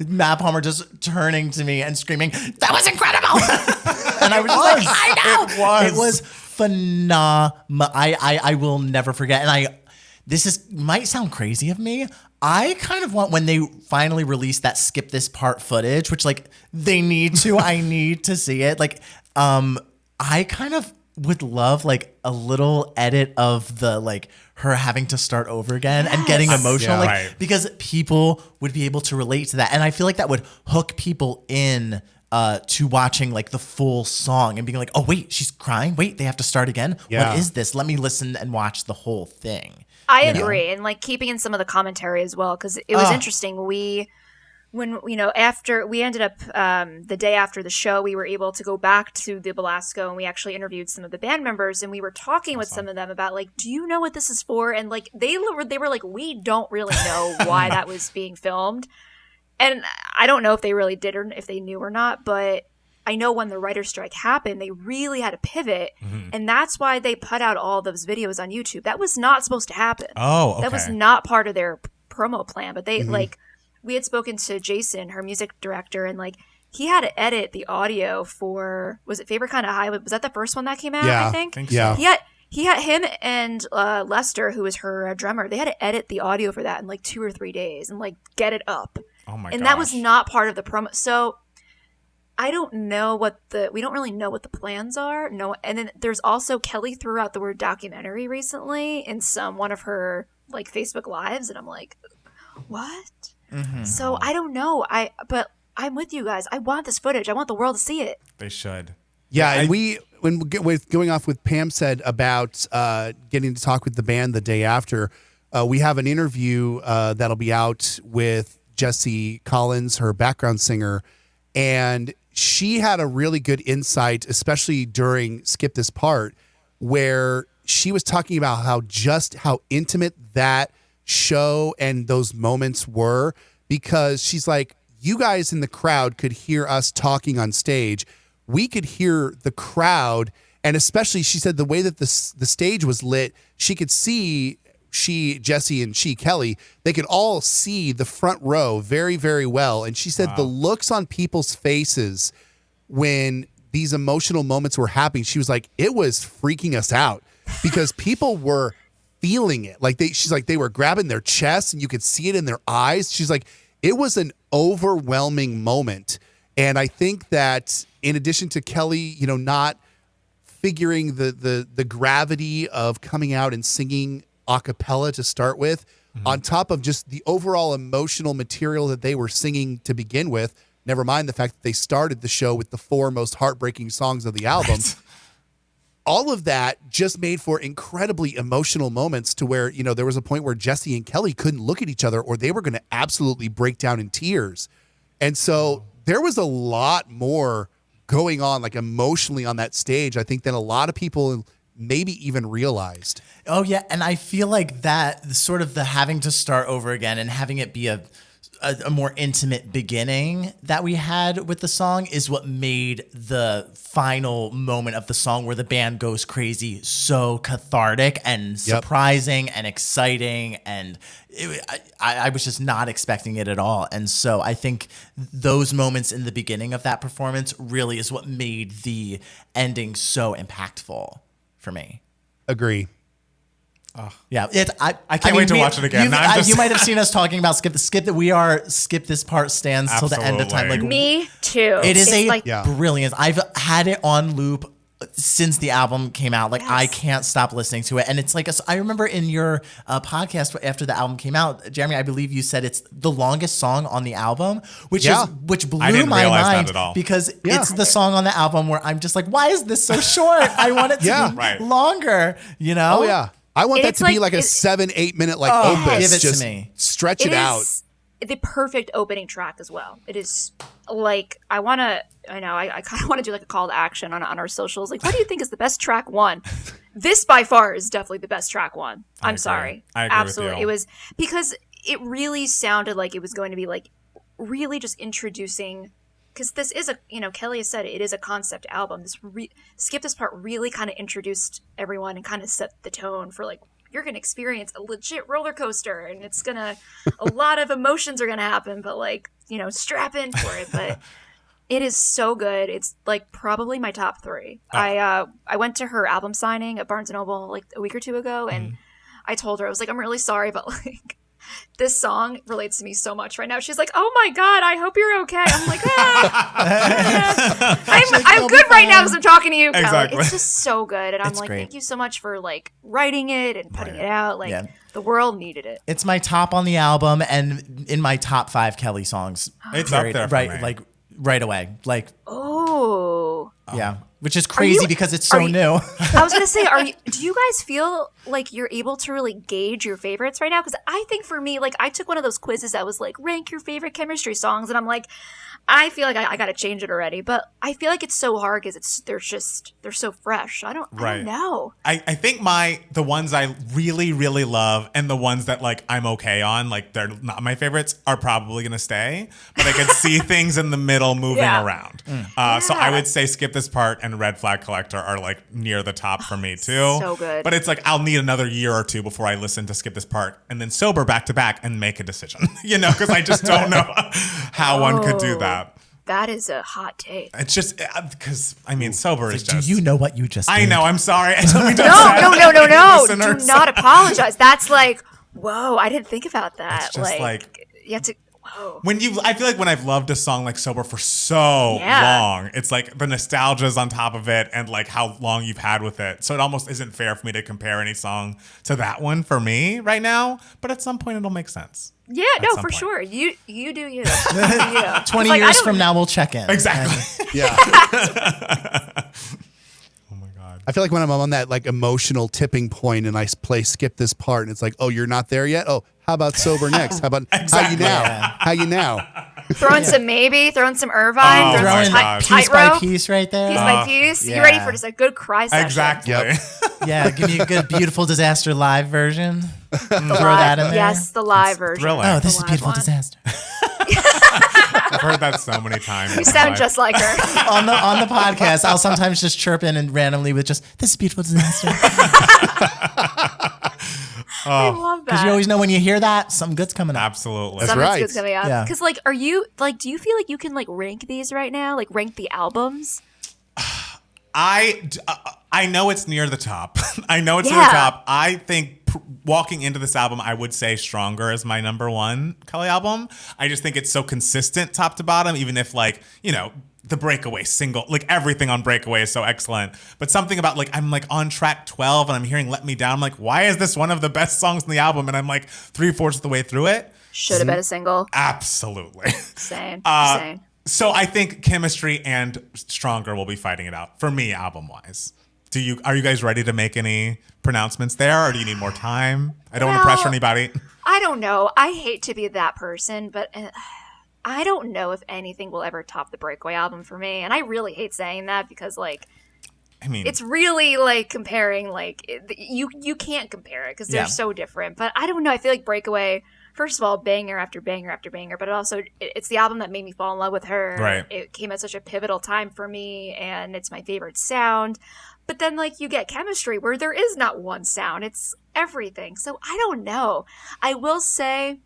Matt Palmer just turning to me and screaming, "That was incredible!" And I was just like, "I know, it was phenomenal." I will never forget. And might sound crazy of me. I kind of want, when they finally release that Skip This Part footage, which they need to, I need to see it. I kind of would love a little edit of the her having to start over again and getting emotional, because people would be able to relate to that, and I feel like that would hook people in to watching the full song and being like, oh wait, she's crying. Wait, they have to start again. Yeah. What is this? Let me listen and watch the whole thing. I agree, and keeping in some of the commentary as well, because it was interesting. After we ended up the day after the show, we were able to go back to the Belasco and we actually interviewed some of the band members, and we were talking with some of them about do you know what this is for? And they were like, we don't really know why that was being filmed, and I don't know if they really did or if they knew or not, but I know when the writer's strike happened, they really had to pivot, and that's why they put out all those videos on YouTube. That was not supposed to happen. Oh, okay. That was not part of their promo plan, but they we had spoken to Jason, her music director, and he had to edit the audio for, was it Favorite Kind of High? Was that the first one that came out? Yeah, I think. yeah. He had him and Lester, who was her drummer. They had to edit the audio for that in 2 or 3 days and get it up. Oh my! And gosh. that was not part of the promo. So I don't know we don't really know what the plans are. No, and then there's also Kelly threw out the word documentary recently in one of her Facebook lives, and I'm like, what? So I don't know. But I'm with you guys. I want this footage. I want the world to see it. They should. Yeah, and with going off with Pam said about getting to talk with the band the day after, we have an interview that'll be out with Jessie Collins, her background singer, and she had a really good insight, especially during Skip This Part, where she was talking about how intimate that show and those moments were, because she's like, you guys in the crowd could hear us talking on stage. We could hear the crowd, and especially she said the way that the stage was lit, she could see Jessie and Kelly, they could all see the front row very, very well. And she said the looks on people's faces when these emotional moments were happening, she was like, it was freaking us out because people were feeling it. She's like, they were grabbing their chests and you could see it in their eyes. She's like, it was an overwhelming moment. And I think that in addition to Kelly, not figuring the gravity of coming out and singing a cappella to start with, on top of just the overall emotional material that they were singing to begin with. Never mind the fact that they started the show with the 4 most heartbreaking songs of the album. Right. All of that just made for incredibly emotional moments to where, there was a point where Jesse and Kelly couldn't look at each other or they were going to absolutely break down in tears. And so there was a lot more going on, like emotionally on that stage, I think, than a lot of people maybe even realized. Oh, yeah. And I feel like that sort of the having to start over again and having it be a more intimate beginning that we had with the song is what made the final moment of the song where the band goes crazy so cathartic and surprising and exciting. And I was just not expecting it at all. And so I think those moments in the beginning of that performance really is what made the ending so impactful for me. Agree. Yeah, I can't wait to watch it again. You might have seen us talking about skip that we are skip this part stands till the end of time. Like me too. It is it's brilliant. I've had it on loop since the album came out. Like I can't stop listening to it, and it's like I remember in your podcast after the album came out, Jeremy, I believe you said it's the longest song on the album, which blew my mind because it's the song on the album where I'm just like, why is this so short? I want it to be longer. Oh yeah. I want that to be like a 7-8 minute opus. Give it just to me. Stretch it out. The perfect opening track as well. It is like I kind of want to do like a call to action on our socials. Like, what do you think is the best track one? This by far is definitely the best track one. I'm sorry. I agree Absolutely. with you. It was because it really sounded like it was going to be like really just introducing, because this is Kelly has said it is a concept album. Skip This Part really kind of introduced everyone and kind of set the tone for like, you're going to experience a legit roller coaster and a lot of emotions are going to happen, but strap in for it. But it is so good. It's like probably my top 3. I went to her album signing at Barnes & Noble like a week or 2 ago. And I told her, I was like, I'm really sorry, but like, this song relates to me so much right now. She's like, oh my God, I hope you're okay. I'm like, I'm good right now because I'm talking to you, Kelly. Exactly. It's just so good. And I'm like, great. thank you so much for like writing it and putting it out. Like the world needed it. It's my top on the album and in my top 5 Kelly songs. It's up there for me. Like right away. Like, yeah. Which is crazy because it's so new. I was gonna say, do you guys feel like you're able to really gauge your favorites right now? Because I think for me, like I took one of those quizzes that was like rank your favorite Chemistry songs, and I'm like, I feel like I got to change it already. But I feel like it's so hard because they're so fresh. I don't know. I think the ones I really, really love and the ones that like I'm okay on, like they're not my favorites, are probably going to stay. But I can see things in the middle moving around. So I would say Skip This Part and Red Flag Collector are like near the top for me too. So good. But it's like I'll need another year or 2 before I listen to Skip This Part and then sober back to back and make a decision. Because I just don't know how one could do that. That is a hot take. It's just because sober is just. Do you know what you just did? I know. I'm sorry. I totally don't. No. Do not apologize. That's like, whoa. I didn't think about that. It's just like you have to. Whoa. I feel like when I've loved a song like Sober for so long, it's like the nostalgia's on top of it and like how long you've had with it. So it almost isn't fair for me to compare any song to that one for me right now. But at some point it'll make sense. Yeah, no, for sure. You do you. 20 years from now, we'll check in. Exactly. Yeah. Oh my God. I feel like when I'm on that like emotional tipping point and I play Skip This Part and it's like, oh, you're not there yet? Oh, how about Sober next? How about How You Now? How You Now? Throwing some Maybe, throwing some Irvine, throwing God. piece by piece right there. Piece by piece. yeah. You ready for just a good cry session? Exactly. Yep. Yeah, give me a good Beautiful Disaster live version. Throw that in there. Yes, the live version. thrilling. Oh, this is The live Beautiful one. Disaster. I've heard that so many times. You sound just like her. on the podcast, I'll sometimes just chirp in and randomly with just, this is Beautiful Disaster. I love that. Because you always know when you hear that, something good's coming up. Absolutely. That's Something's right. good's coming up. Yeah. Because like, are you like? Do you feel like you can like rank these right now? Like rank the albums? I know it's near the top. I know it's near Yeah. the top. I think walking into this album, I would say Stronger is my number 1 Kelly album. I just think it's so consistent top to bottom, even if like, the Breakaway single, like everything on Breakaway is so excellent. But something about like I'm like on track 12 and I'm hearing Let Me Down. I'm like, why is this one of the best songs in the album? And I'm like 3/4 of the way through it. Should have been a single. Absolutely. Same. So I think Chemistry and Stronger will be fighting it out for me, album wise. Are you guys ready to make any pronouncements there, or do you need more time? I don't want to pressure anybody. I don't know. I hate to be that person, but I don't know if anything will ever top the Breakaway album for me. And I really hate saying that because, like, I mean, it's really like comparing, like, you can't compare it because they're so different. But I don't know. I feel like Breakaway, first of all, banger after banger after banger, but also it's the album that made me fall in love with her. Right. It came at such a pivotal time for me, and it's my favorite sound. But then, like, you get Chemistry where there is not one sound. It's everything. So I don't know. I will say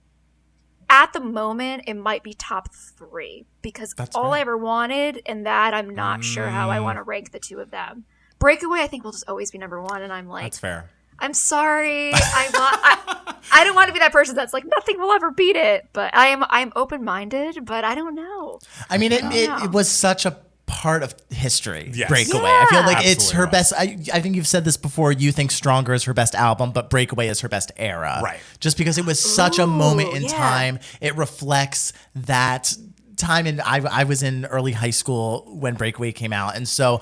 at the moment, it might be top 3 because all I ever wanted, and that I'm not sure how I want to rank the two of them. Breakaway, I think, will just always be number 1. And I'm like, that's fair. I'm sorry. I don't want to be that person that's like, nothing will ever beat it. But I'm open-minded, but I don't know. I mean, it was such a part of history. Yes. Breakaway. Yeah. I feel like Absolutely it's her was. best. I think you've said this before. You think Stronger is her best album, but Breakaway is her best era. Right. Just because it was such a moment in yeah. time. It reflects that time. And I was in early high school when Breakaway came out. And so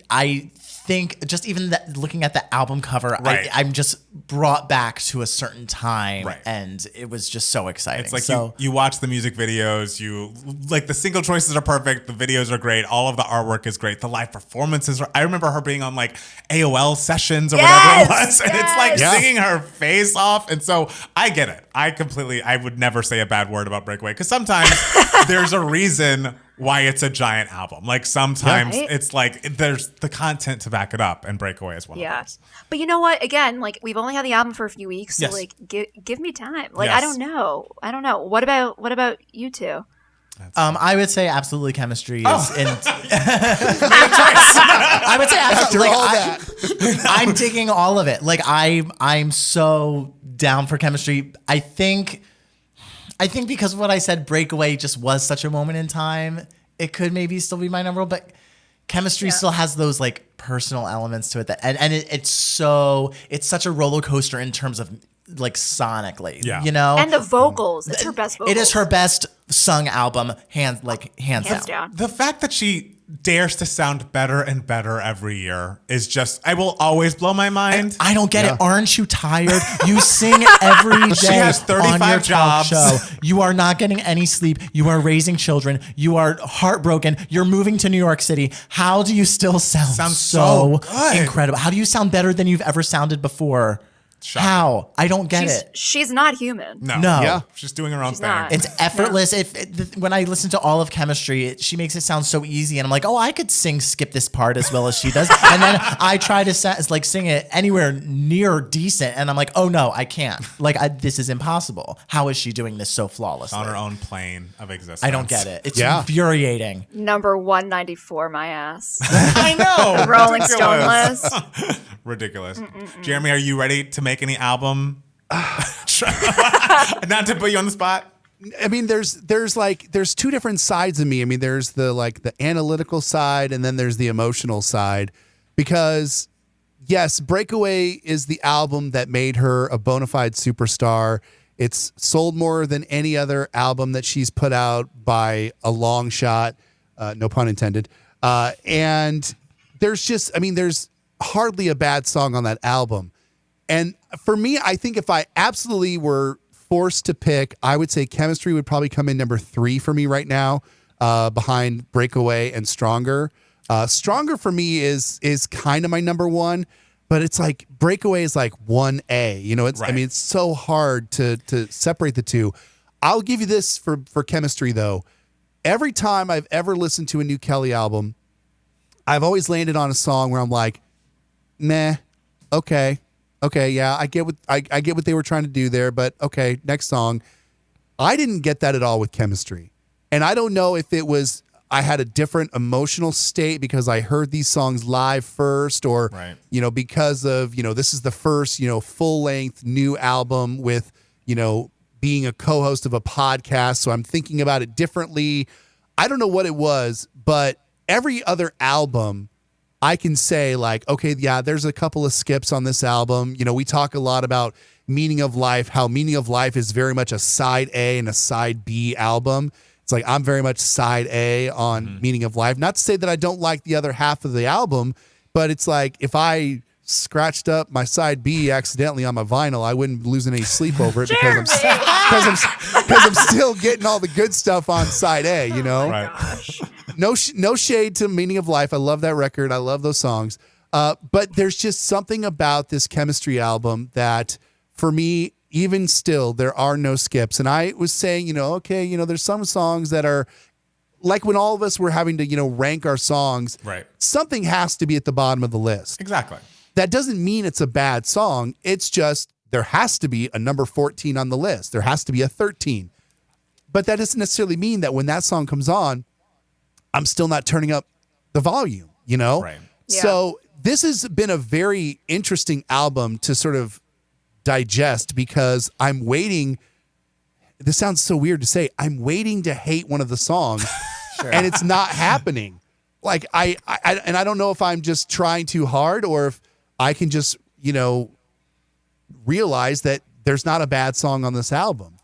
I think just even looking at the album cover, Right. I'm just brought back to a certain time. Right. And it was just so exciting. It's like you watch the music videos, you like the single choices are perfect, the videos are great, all of the artwork is great, the live performances I remember her being on like AOL sessions or whatever it was, and it's like singing her face off. And so I get it. I would never say a bad word about Breakaway because sometimes there's a reason why it's a giant album. Like sometimes it's like there's the content to back it up, and Breakaway is one of those. But you know what? Again, like we've only had the album for a few weeks, so Yes. like give me time. Like Yes. I don't know. What about you two? I would say absolutely Chemistry is in. I would say absolutely. I'm digging all of it. Like I'm so down for Chemistry. I think because of what I said, Breakaway just was such a moment in time. It could maybe still be my number one, but Chemistry still has those like personal elements to it and it's such a roller coaster in terms of like sonically, you know, And the vocals, it's her best vocals. It is her best sung album, hands down. The fact that she dares to sound better and better every year is just, I will always blow my mind. I don't get it. Aren't you tired? You sing every day. She has 35 on your jobs. talk show. You are not getting any sleep. You are raising children. You are heartbroken. You're moving to New York City. How do you still sound so good. incredible? How do you sound better than you've ever sounded before? Shocking. How? I don't get it. She's not human. No. No. She's doing her own thing. not. It's effortless. When I listen to all of Chemistry, she makes it sound so easy, and I'm like, oh, I could skip this part as well as she does. And then I try to sing it anywhere near decent, and I'm like, oh no, I can't. Like this is impossible. How is she doing this so flawlessly? On her own plane of existence. I don't get it. It's infuriating. Number 194, my ass. I know. Rolling Stone Ridiculous. list. Ridiculous. Jeremy, are you ready to make any album? Not to put you on the spot. I mean, there's two different sides of me. I mean, there's the analytical side, and then there's the emotional side. Because yes, Breakaway is the album that made her a bona fide superstar. It's sold more than any other album that she's put out by a long shot, no pun intended. And there's hardly a bad song on that album. And for me, I think if I absolutely were forced to pick, I would say Chemistry would probably come in number 3 for me right now, behind Breakaway and Stronger. Stronger for me is kind of my number 1, but it's like Breakaway is like 1A. You know, it's Right. I mean, it's so hard to separate the two. I'll give you this for Chemistry though. Every time I've ever listened to a new Kelly album, I've always landed on a song where I'm like, meh, okay, yeah, I get what they were trying to do there, but okay, next song. I didn't get that at all with Chemistry. And I don't know if it was I had a different emotional state because I heard these songs live first, or Right. Because of, this is the first, full-length new album with, being a co-host of a podcast, so I'm thinking about it differently. I don't know what it was, but every other album I can say like, okay, yeah, there's a couple of skips on this album. You know, we talk a lot about Meaning of Life, how Meaning of Life is very much a side A and a side B album. It's like I'm very much side A on Meaning of Life. Not to say that I don't like the other half of the album, but it's like if I scratched up my side B accidentally on my vinyl, I wouldn't be losing any sleep over it because I'm still getting all the good stuff on side A, you know? Right. No shade to Meaning of Life. I love that record. I love those songs. But there's just something about this Chemistry album that for me, even still, there are no skips. And I was saying, okay, there's some songs that are like when all of us were having to, rank our songs, Right. Something has to be at the bottom of the list. Exactly. That doesn't mean it's a bad song. It's just there has to be a number 14 on the list. There has to be a 13. But that doesn't necessarily mean that when that song comes on, I'm still not turning up the volume, Right. Yeah. So this has been a very interesting album to sort of digest because I'm waiting. This sounds so weird to say. I'm waiting to hate one of the songs and it's not happening. Like I don't know if I'm just trying too hard or if I can just, realize that there's not a bad song on this album.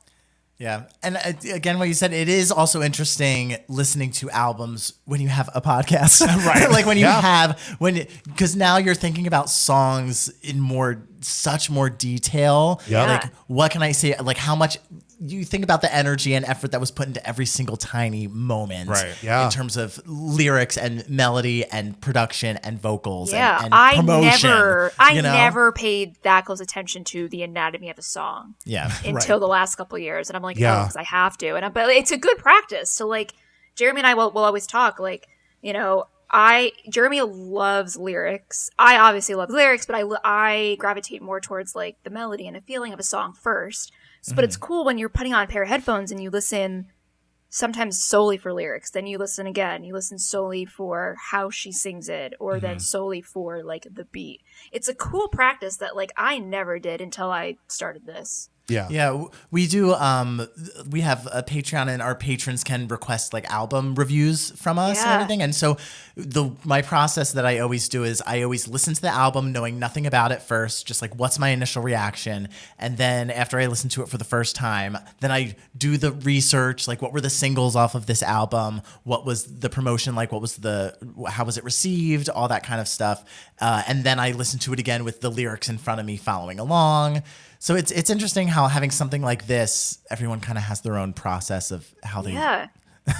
Yeah. And again, what you said, it is also interesting listening to albums when you have a podcast. Right. Like when you because now you're thinking about songs in such more detail. Yeah. Like, what can I say? Like, how much you think about the energy and effort that was put into every single tiny moment. Right. Yeah. In terms of lyrics and melody and production and vocals Yeah, and I promotion. never paid that close attention to the anatomy of a song. Yeah. Until the last couple of years, and I'm like, Yeah. oh, because I have to, but it's a good practice. So like, Jeremy and I will always talk. Like, Jeremy loves lyrics. I obviously love lyrics, but I gravitate more towards like the melody and the feeling of a song first. So, but it's cool when you're putting on a pair of headphones and you listen sometimes solely for lyrics. Then you listen again. You listen solely for how she sings it, or then solely for like the beat. It's a cool practice that like I never did until I started this. Yeah. Yeah, we do. We have a Patreon, and our patrons can request like album reviews from us and Yeah. everything. And so, my process that I always do is I always listen to the album, knowing nothing about it first, just like what's my initial reaction, and then after I listen to it for the first time, then I do the research, like what were the singles off of this album, what was the promotion like, how was it received, all that kind of stuff, and then I listen to it again with the lyrics in front of me, following along. So it's interesting how having something like this, everyone kind of has their own process of how they. Yeah.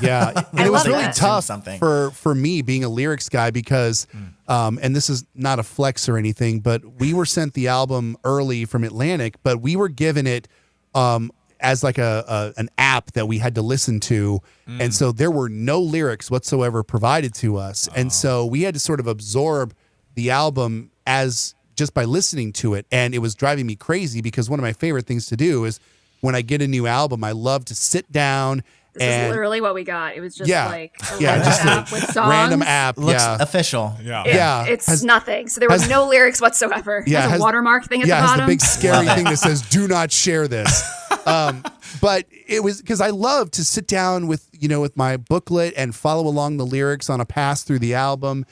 Yeah, and it was love really that. tough Something. for me being a lyrics guy because, and this is not a flex or anything, but we were sent the album early from Atlantic, but we were given it as like an app that we had to listen to, and so there were no lyrics whatsoever provided to us, and so we had to sort of absorb the album as just by listening to it, and it was driving me crazy because one of my favorite things to do is when I get a new album, I love to sit down. This is literally what we got. It was just like a just app with songs. random app. Looks yeah, official. Yeah. It's nothing. So there was no lyrics whatsoever. Yeah, Has a watermark thing at the has bottom. the big scary thing that says "Do not share this." But it was because I love to sit down with my booklet and follow along the lyrics on a pass through the album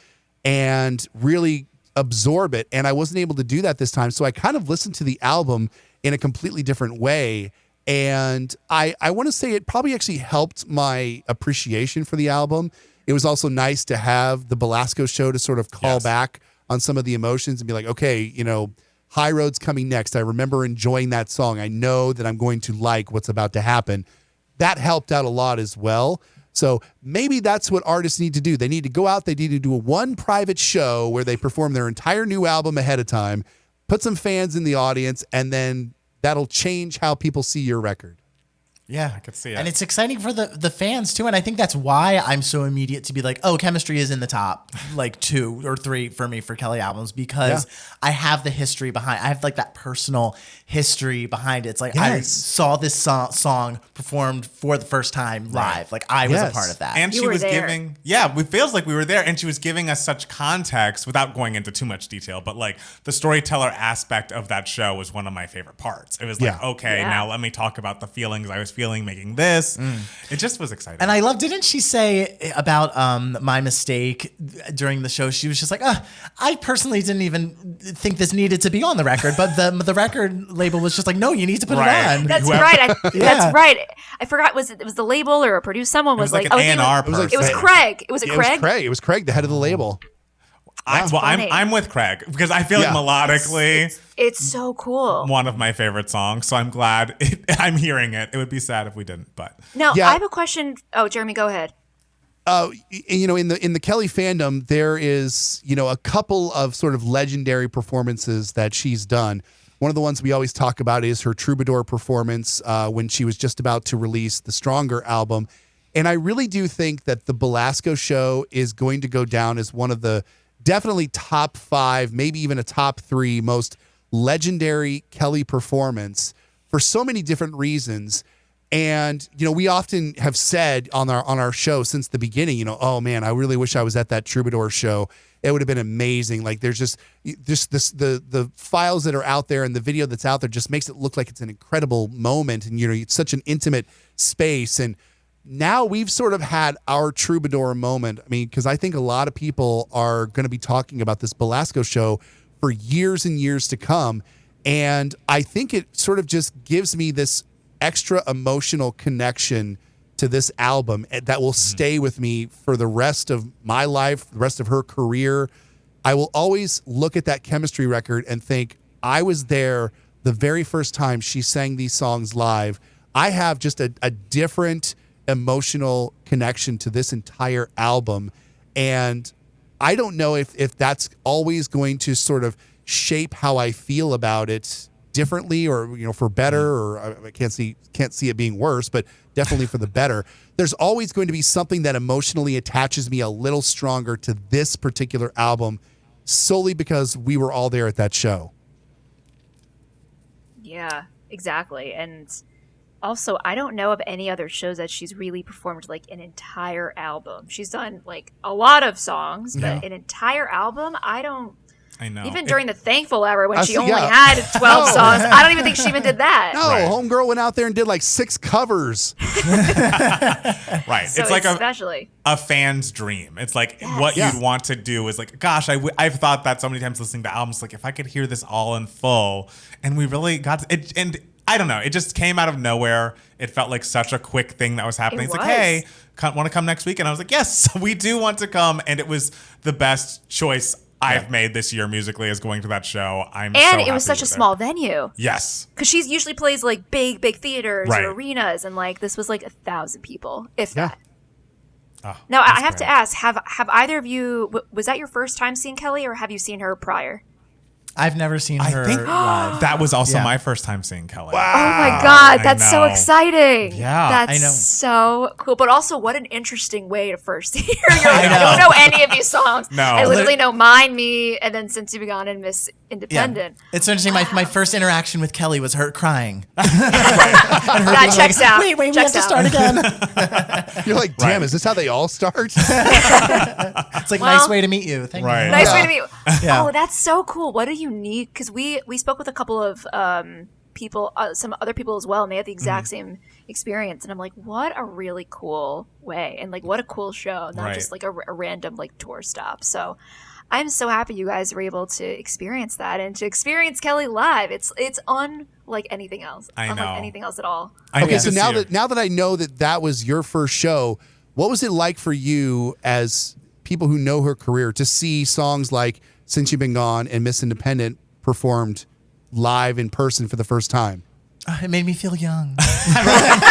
and really absorb it. And I wasn't able to do that this time, so I kind of listened to the album in a completely different way. And I want to say it probably actually helped my appreciation for the album. It was also nice to have the Belasco show to sort of call back on some of the emotions and be like, okay, High Road's coming next. I remember enjoying that song. I know that I'm going to like what's about to happen. That helped out a lot as well. So maybe that's what artists need to do. They need to go out, they need to do one private show where they perform their entire new album ahead of time, put some fans in the audience, and then that'll change how people see your record. Yeah, I could see it. And it's exciting for the fans too. And I think that's why I'm so immediate to be like, oh, Chemistry is in the top, like 2 or 3 for me for Kelly albums, because I have the history behind. I have like that personal history behind it. It's like I saw this song performed for the first time live. Like I was a part of that. And You she were was there. giving, it feels like we were there, and she was giving us such context without going into too much detail, but like the storyteller aspect of that show was one of my favorite parts. It was like, okay, now let me talk about the feelings I was feeling feeling making this. It just was exciting. And I love, didn't she say about My Mistake during the show? She was just like, I personally didn't even think this needed to be on the record, but the record label was just like, no, you need to put it on. That's right. That's right. I forgot, it was the label or a producer? Someone was like like, an A&R person. It was Craig. It was Craig? It was Craig, the head of the label. I'm with Craig because I feel like melodically it's so cool. One of my favorite songs. So I'm glad I'm hearing it. It would be sad if we didn't, but now I have a question. Oh, Jeremy, go ahead. In the Kelly fandom, there is, a couple of sort of legendary performances that she's done. One of the ones we always talk about is her Troubadour performance when she was just about to release the Stronger album. And I really do think that the Belasco show is going to go down as one of the definitely top 5, maybe even a top 3 most legendary Kelly performance for so many different reasons. And, we often have said on our show since the beginning, oh man, I really wish I was at that Troubadour show. It would have been amazing. Like there's just this, the files that are out there and the video that's out there just makes it look like it's an incredible moment. And, it's such an intimate space. And now we've sort of had our Troubadour moment. I mean, because I think a lot of people are going to be talking about this Belasco show for years and years to come. And I think it sort of just gives me this extra emotional connection to this album that will stay with me for the rest of my life, the rest of her career. I will always look at that Chemistry record and think, I was there the very first time she sang these songs live. I have just a different emotional connection to this entire album. And I don't know if that's always going to sort of shape how I feel about it differently or, for better, or I can't see it being worse, but definitely for the better. There's always going to be something that emotionally attaches me a little stronger to this particular album solely because we were all there at that show. Yeah, exactly. And also, I don't know of any other shows that she's really performed like an entire album. She's done like a lot of songs, but an entire album, I know. Even during the Thankful era when she only had 12 songs, I don't even think she even did that. No, Homegirl went out there and did like 6 covers. Right. So it's like especially a fan's dream. It's like what you'd want to do is like, gosh, I've thought that so many times listening to albums, like if I could hear this all in full, and we really got to, it. And I don't know, it just came out of nowhere. It felt like such a quick thing that was happening. It's like, hey, want to come next week? And I was like, yes, we do want to come. And it was the best choice I've made this year musically is going to that show. And it was such a small venue. Yes. Because she usually plays like big theaters or arenas, and like this was like 1,000 people, if that. Oh, now I have to ask: Have either of you? Was that your first time seeing Kelly, or have you seen her prior? I've never seen her live. That was also my first time seeing Kelly. Wow. Oh my God, that's so exciting. Yeah. That's so cool. But also, what an interesting way to first hear I don't know any of these songs. No. I literally know Mine, Me, and then Since You've Gone and Miss Independent. Yeah. It's interesting. My first interaction with Kelly was her crying. That checks out. Wait, we have to start again. You're like, damn, is this how they all start? It's like, nice way to meet you. Thank you. Nice way to meet you. Yeah. Oh, that's so cool. What a unique, because we spoke with a couple of people, some other people as well, and they had the exact same experience. And I'm like, what a really cool way. And like, what a cool show. Not just like a random like tour stop. So I'm so happy you guys were able to experience that and to experience Kelly live. It's unlike anything else. Unlike anything else at all. Okay, so now that I know that was your first show, what was it like for you as people who know her career to see songs like Since You've Been Gone and Miss Independent performed live in person for the first time? It made me feel young. It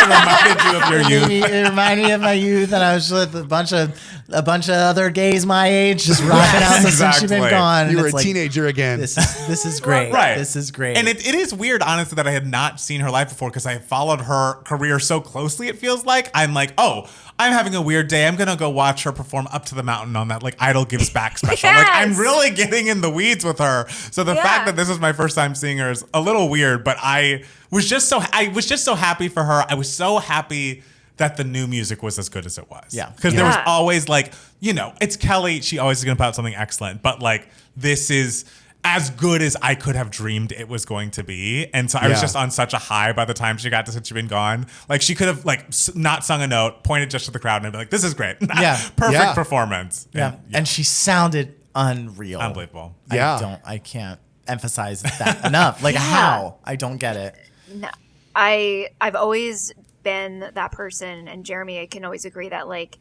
reminded you of your youth. It reminded me of my youth, and I was with a bunch of other gays my age, just rocking out the Since You've Been Gone. You were a teenager again. This is great. Right. This is great. And it is weird, honestly, that I had not seen her live before because I followed her career so closely. It feels like I'm like, oh, I'm having a weird day. I'm gonna go watch her perform Up to the Mountain on that like Idol Gives Back special. Like I'm really getting in the weeds with her. So the fact that this was my first time seeing her is a little weird, but I was just so happy for her. I was so happy that the new music was as good as it was. Yeah. Because there was always like, it's Kelly. She always is going to put out something excellent. But like, this is as good as I could have dreamed it was going to be. And so I was just on such a high by the time she got to Since You've Been Gone. Like she could have like not sung a note, pointed just to the crowd and I'd be like, this is great. Yeah. Perfect performance. Yeah. And she sounded unreal. Unbelievable. Yeah. I can't emphasize that enough. Like how? I don't get it. No, I've always been that person, and Jeremy can always agree that like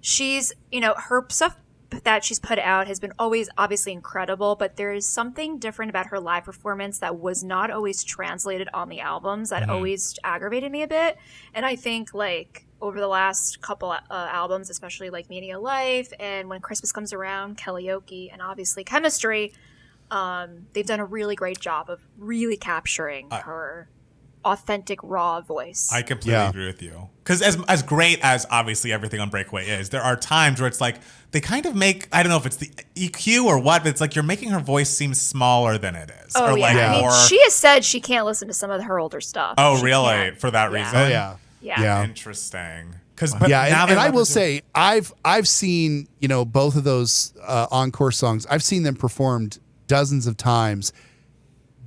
she's, her stuff that she's put out has been always obviously incredible, but there is something different about her live performance that was not always translated on the albums that always aggravated me a bit. And I think like over the last couple albums, especially like Media Life and When Christmas Comes Around, Karaoke, and obviously Chemistry, they've done a really great job of really capturing her authentic, raw voice. I completely agree with you. Because as great as obviously everything on Breakaway is, there are times where it's like they kind of make, I don't know if it's the EQ or what, but it's like you're making her voice seem smaller than it is. Oh, or yeah. like I mean, more, she has said she can't listen to some of her older stuff. oh, She really? can't. For that Yeah. reason? Oh yeah. Yeah. Interesting. Because And I will say I've seen both of those encore songs. I've seen them performed dozens of times.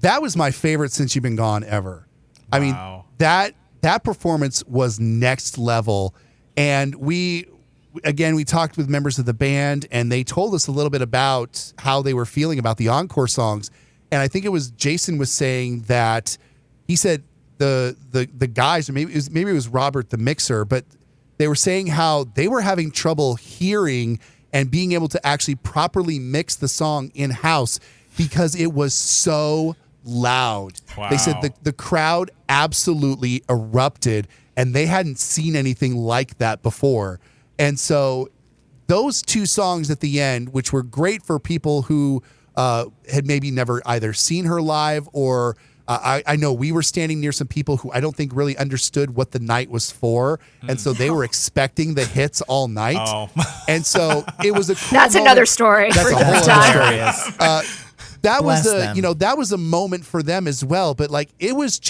That was my favorite Since You've Been Gone ever. I mean that performance was next level, and we talked with members of the band, and they told us a little bit about how they were feeling about the encore songs. And I think it was Jason was saying that he said the guys, or maybe it was Robert the mixer, but they were saying how they were having trouble hearing and being able to actually properly mix the song in house because it was so loud. Wow. They said the crowd absolutely erupted, and they hadn't seen anything like that before. And so those two songs at the end, which were great for people who had maybe never either seen her live or I know we were standing near some people who I don't think really understood what the night was for. And so they were expecting the hits all night. Oh. And so it was a cool That's moment. another story. That's for a whole another other time. story. That Bless was them. that was a moment for them as well. But like it was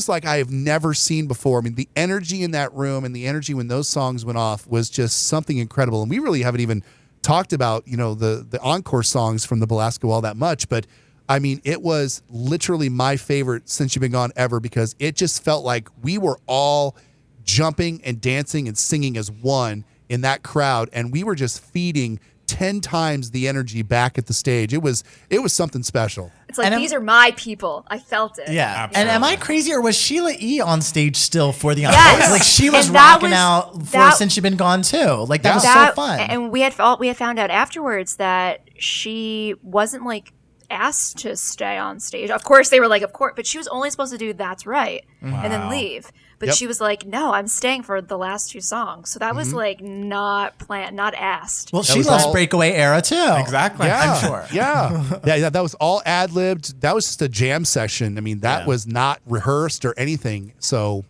like I have never seen before. I mean, the energy in that room and the energy when those songs went off was just something incredible. And we really haven't even talked about the encore songs from the Belasco all that much. But I mean, it was literally my favorite Since You've Been Gone ever because it just felt like we were all jumping and dancing and singing as one in that crowd, and we were just feeding 10 times the energy back at the stage. It was something special. It's like, And these are my people. I felt it. Yeah. Absolutely. And am I crazy, or was Sheila E. on stage still for the encore? Yes. Like she was And that rocking was- out for that- Since You've Been Gone too. Like that was That- so fun. And we had found out afterwards that she wasn't like asked to stay on stage. Of course they were like, of course, but she was only supposed to do That's Right and then leave. But Yep. she was like, no, I'm staying for the last two songs. So that was like not planned, not asked. Well, she was loves all- Breakaway era too. Exactly. Yeah, I'm sure. Yeah, that was all ad-libbed. That was just a jam session. I mean, that Yeah. was not rehearsed or anything. So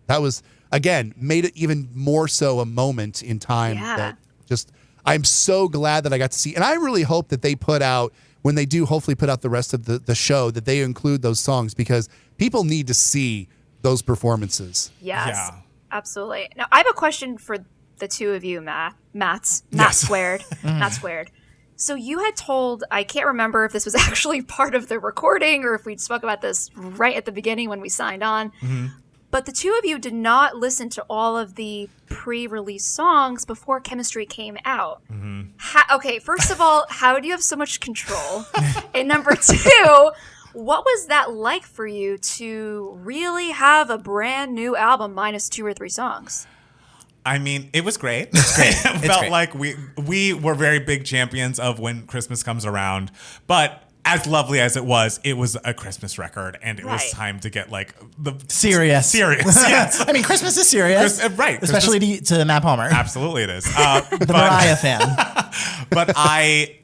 that was, again, made it even more so a moment in time Yeah. that just, I'm so glad that I got to see. And I really hope that they put out, when they do hopefully put out the rest of the show, that they include those songs because people need to see those performances. Yes, Yeah. absolutely. Now, I have a question for the two of you, Matt Yes. Squared. Matt Squared. So you had told, I can't remember if this was actually part of the recording or if we spoke about this right at the beginning when we signed on, but the two of you did not listen to all of the pre-release songs before Chemistry came out. Okay, first of all, how do you have so much control? And number two, what was that like for you to really have a brand new album minus 2 or 3 songs? I mean, it was great. It's great. It It's felt great. like we were very big champions of When Christmas Comes Around. But as lovely as it was a Christmas record, and it was Right. time to get like the Serious. Serious, yes. I mean, Christmas is serious. Right. Especially to Matt Palmer. Absolutely it is. The Mariah fan. But I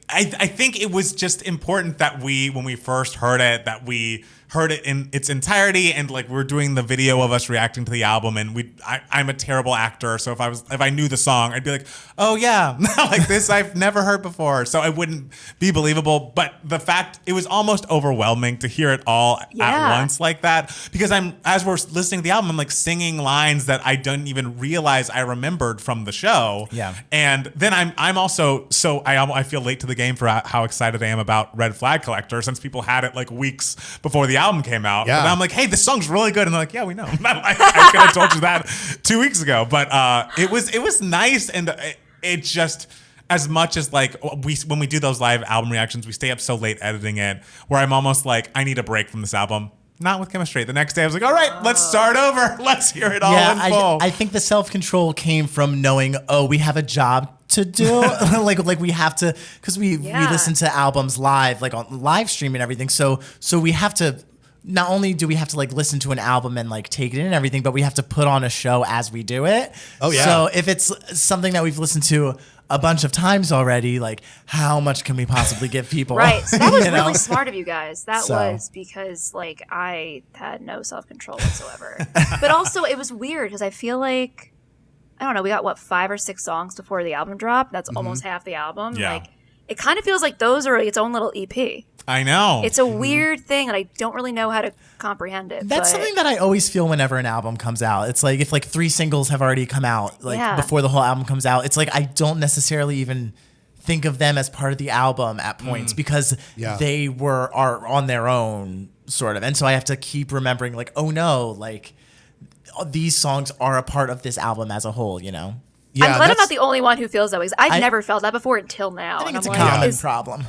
think it was just important that when we first heard it, that we heard it in its entirety, and like we're doing the video of us reacting to the album, and I'm a terrible actor, so if I knew the song, I'd be like, oh yeah, like this I've never heard before, so it wouldn't be believable. But the fact, it was almost overwhelming to hear it all at Yeah. once like that, because as we're listening to the album, I'm like singing lines that I didn't even realize I remembered from the show. Yeah. And then I'm also I feel late to the game game for how excited I am about Red Flag Collector, since people had it like weeks before the album came out. Yeah. And I'm like, hey, this song's really good. And they're like, yeah, we know. I could have told you that 2 weeks ago. But it was nice. And it just, as much as like when we do those live album reactions, we stay up so late editing it, where I'm almost like, I need a break from this album. Not with Chemistry. The next day I was like, all right, let's start over. Let's hear it all in full. I think the self-control came from knowing, we have a job to do. like we have to, because we listen to albums live, like on live stream and everything. So we have to, not only do we have to like listen to an album and like take it in and everything, but we have to put on a show as we do it. Oh, yeah. So if it's something that we've listened to a bunch of times already, like how much can we possibly give people? Right. So that was really smart of you guys. That So. was because like I had no self-control whatsoever. But also it was weird because I feel like, I don't know, we got what, 5 or 6 songs before the album dropped. That's almost half the album. Yeah. Like it kind of feels like those are its own little EP. I know. It's a weird thing and I don't really know how to comprehend it. That's but something that I always feel whenever an album comes out. It's like if like 3 singles have already come out, like Yeah. before the whole album comes out, it's like I don't necessarily even think of them as part of the album at points because they are on their own sort of. And so I have to keep remembering like, oh no, like these songs are a part of this album as a whole, you know? Yeah, I'm glad I'm not the only one who feels that way. 'Cause I've I- never felt that before until now. I think and it's a I'm like, common is- problem.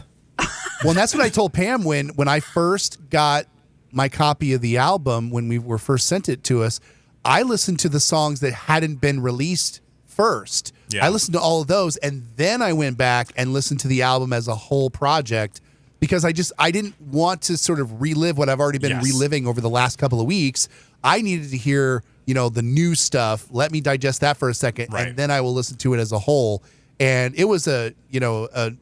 Well, and that's what I told Pam when I first got my copy of the album, when we were first sent it to us. I listened to the songs that hadn't been released first. Yeah. I listened to all of those, and then I went back and listened to the album as a whole project because I didn't want to sort of relive what I've already been reliving over the last couple of weeks. I needed to hear, the new stuff. Let me digest that for a second, and then I will listen to it as a whole. And it was an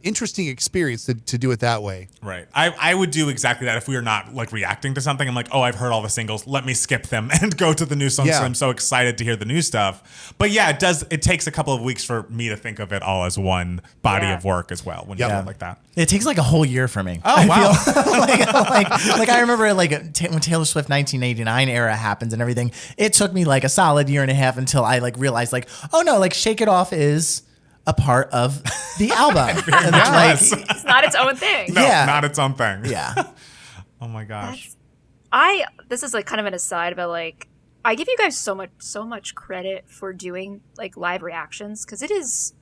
interesting experience to do it that way. Right. I would do exactly that if we were not like reacting to something. I'm like, oh, I've heard all the singles. Let me skip them and go to the new songs. Yeah. So I'm so excited to hear the new stuff. But yeah, it takes a couple of weeks for me to think of it all as one body of work as well when you do it like that. It takes like a whole year for me. Oh, wow. like I remember like when Taylor Swift 1989 era happened and everything, it took me like a solid year and a half until I like realized like, oh no, like Shake It Off is a part of the album. And Yes. it's not its own thing. No, Yeah. not its own thing. Yeah. Oh my gosh. This is like kind of an aside, but like I give you guys so much credit for doing like live reactions because it's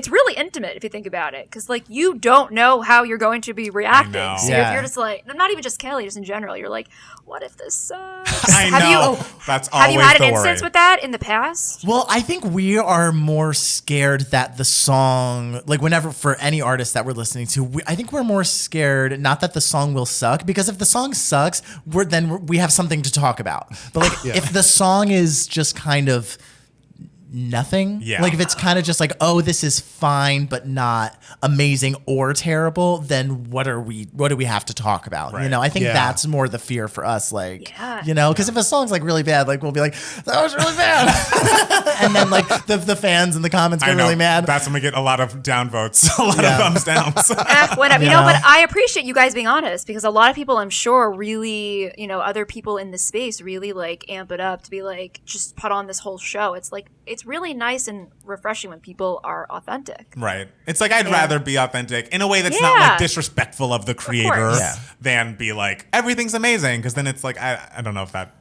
really intimate if you think about it because like you don't know how you're going to be reacting. know. So Yeah. if you're just like, not even just Kelly, just in general, you're like, what if this sucks? I know. That's Have you always had an the instance worry. with that in the past? Well, I think we are more scared that the song, like whenever for any artist that we're listening to, I think we're more scared not that the song will suck, because if the song sucks, we have something to talk about. But like if the song is just kind of nothing, like if it's kind of just like, oh, this is fine but not amazing or terrible, then what do we have to talk about? Right. I think Yeah. that's more the fear for us, like Yeah. because if a song's like really bad, like we'll be like, that was really bad. And then like the fans in the comments I get know. really mad. That's when we get a lot of downvotes, a lot of thumbs downs. Whatever. Yeah. But I appreciate you guys being honest because a lot of people, I'm sure, really, other people in the space really like amp it up to be like, just put on this whole show. It's like, it's really nice and refreshing when people are authentic. Right. It's like I'd rather be authentic in a way that's not like disrespectful of the creator than be like, everything's amazing. Because then it's like, I don't know if that.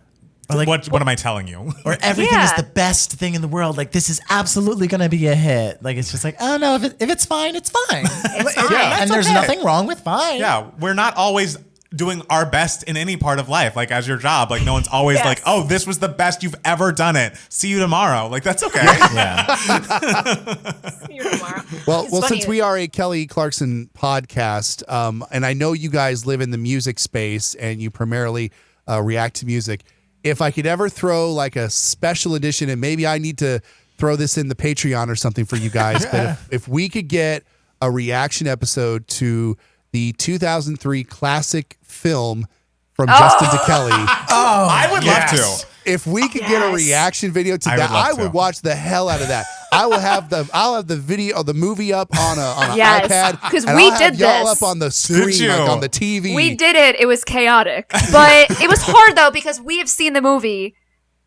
Or like- what am I telling you? Or everything is Yeah. the best thing in the world. Like this is absolutely going to be a hit. Like it's just like, oh no, if it's fine, it's fine. Yeah, and that's there's okay. nothing wrong with fine. Yeah, we're not always doing our best in any part of life. Like as your job, like no one's always Yes. like, oh, this was the best you've ever done it. See you tomorrow. Like that's okay. Yeah. See you tomorrow. Well, It's well, funny. since we are a Kelly Clarkson podcast, and I know you guys live in the music space and you primarily react to music, if I could ever throw like a special edition, and maybe I need to throw this in the Patreon or something for you guys, but if we could get a reaction episode to the 2003 classic film from Justin to Kelly. I would love to. If we could get a Yes. reaction video to I that, would love I to. would watch the hell out of that. I'll have the video of the movie up on an Yes, iPad 'cause and we I'll have did y'all this. up on the screen, you? like on the TV. We did it. It was chaotic. But it was hard, though, because we have seen the movie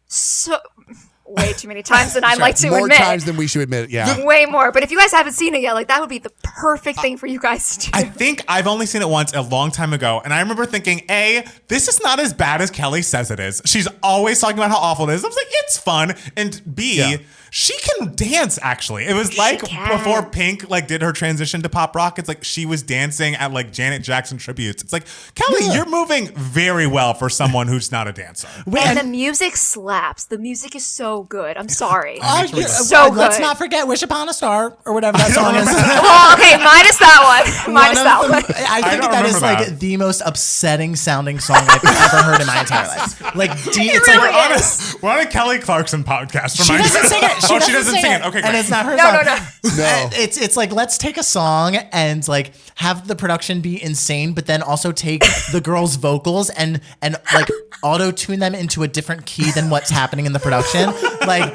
so way too many times than I'd like to More admit. times than we should admit. Yeah. Way more. But if you guys haven't seen it yet, like that would be the perfect thing for you guys to do. I think I've only seen it once a long time ago, and I remember thinking, A, this is not as bad as Kelly says it is. She's always talking about how awful it is. I was like, it's fun. And B, she can dance, actually. It was like before Pink like did her transition to pop rock, it's like she was dancing at like Janet Jackson tributes. It's like, Kelly, you're moving very well for someone who's not a dancer. And the music slaps. The music is so good. I'm sorry. Let's good. not forget "Wish Upon a Star" or whatever that song is. Well, okay, minus that one. Minus that one. I think that is like the most upsetting sounding song I've ever heard in my entire life. Like, it's really like we're on a Kelly Clarkson podcast. she doesn't sing it. She doesn't sing it. Okay, great. And it's not her No. song. It's like, let's take a song and like have the production be insane, but then also take the girls' vocals and like auto tune them into a different key than what's happening in the production. Like,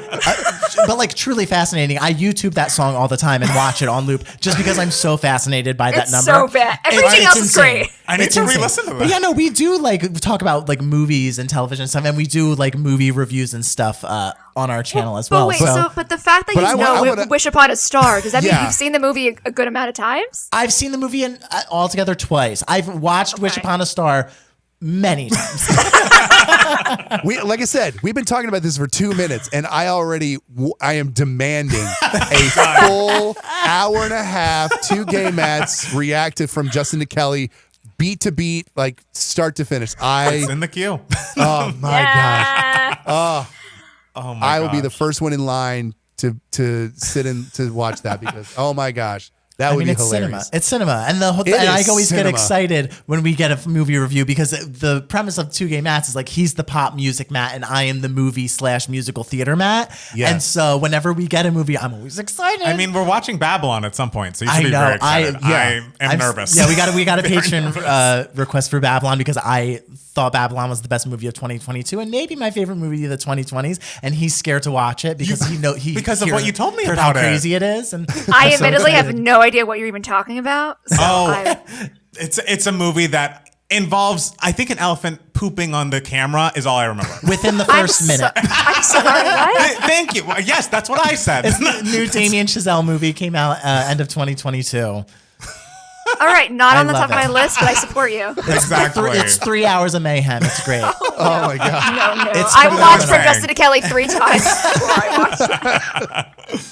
but like truly fascinating. I YouTube that song all the time and watch it on loop just because I'm so fascinated by that It's number. so bad. Everything else is insane. great. I need It's to insane. re-listen to that. But yeah, no, we do like talk about like movies and television stuff, and we do like movie reviews and stuff on our channel as well. But wait, but the fact that But you I know wanna- Wish Upon a Star, does that mean Yeah. you've seen the movie a good amount of times? I've seen the movie altogether twice. I've watched Wish Upon a Star many times. Like I said, we've been talking about this for 2 minutes, and I am demanding a full hour and a half, 2 Gay Matts reactive from Justin to Kelly, beat to beat, like start to finish. It's in the queue. Oh my gosh. Yeah. Oh my I will be gosh. the first one in line to sit in to watch that because oh my gosh, that would be it's hilarious. cinema. It's cinema, and and is I always get cinema. excited when we get a movie review because the premise of Two Gay Matts is like he's the pop music Matt and I am the movie/musical theater Matt. Yeah. And so whenever we get a movie, I'm always excited. I mean, we're watching Babylon at some point, so you should I be know. very excited. I am I'm- nervous. Yeah, we got a patron request for Babylon because I thought Babylon was the best movie of 2022 and maybe my favorite movie of the 2020s, and he's scared to watch it because because of what you told me heard about how it. crazy it is. And I I'm so admittedly have excited. no idea what you're even talking about. So It's a movie that involves, I think, an elephant pooping on the camera is all I remember. within the I'm first minute. I'm sorry, what? Thank you. Well, yes, that's what I said. It's the new Damien Chazelle movie came out end of 2022. All right, not on the love top of it. my list, but I support you. Exactly. It's 3 hours of mayhem. It's great. Oh my god. No. It's I pretty watched From amazing. Justin to Kelly 3 times before I watched it.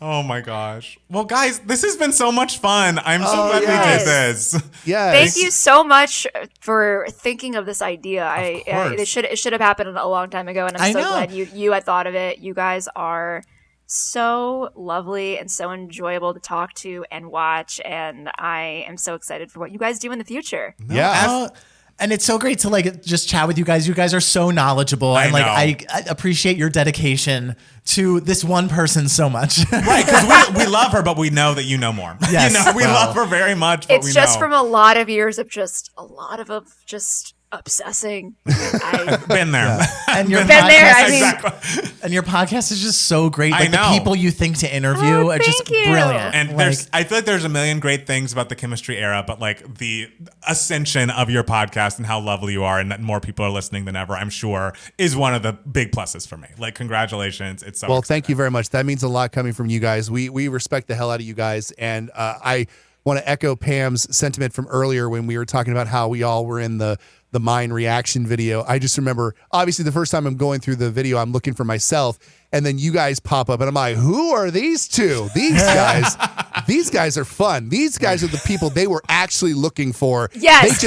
Oh my gosh. Well, guys, this has been so much fun. I'm so glad we yes. did this. Yes. Thank you so much for thinking of this idea. course. It should have happened a long time ago, and I'm I so know. glad you had thought of it. You guys are so lovely and so enjoyable to talk to and watch, and I am so excited for what you guys do in the future. Yeah. Oh, and it's so great to like just chat with you guys. You guys are so knowledgeable, and like know. I appreciate your dedication to this one person so much. Right, because we love her, but we know that you know more. Yes. We Well, love her very much, but It's we just know. from a lot of years of just obsessing. I've Been there. And your been there. I podcast, mean, Exactly. and your podcast is just so great. I Like the know. people you think to interview Oh, are just thank you. brilliant. And I feel like there's a million great things about the chemistry era, but like the ascension of your podcast and how lovely you are and that more people are listening than ever, I'm sure, is one of the big pluses for me. Like, congratulations. It's so Well, exciting. thank you very much. That means a lot coming from you guys. We respect the hell out of you guys. And I want to echo Pam's sentiment from earlier when we were talking about how we all were in the Mine reaction video. I just remember, obviously, the first time I'm going through the video, I'm looking for myself. And then you guys pop up and I'm like, who are these two? These guys are fun. These guys are the people they were actually looking for. Yes,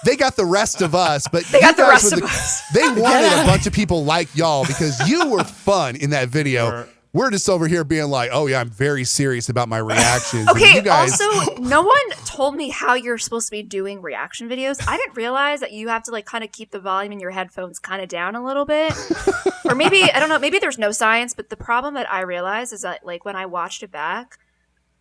They got the rest of us, but They got you the guys rest were of us. They wanted a bunch of people like y'all because you were fun in that video. We're just over here being like, oh yeah, I'm very serious about my reactions. And Okay, you guys, also, no one told me how you're supposed to be doing reaction videos. I didn't realize that you have to like kind of keep the volume in your headphones kind of down a little bit. Or maybe, I don't know, maybe there's no science, but the problem that I realized is that like when I watched it back,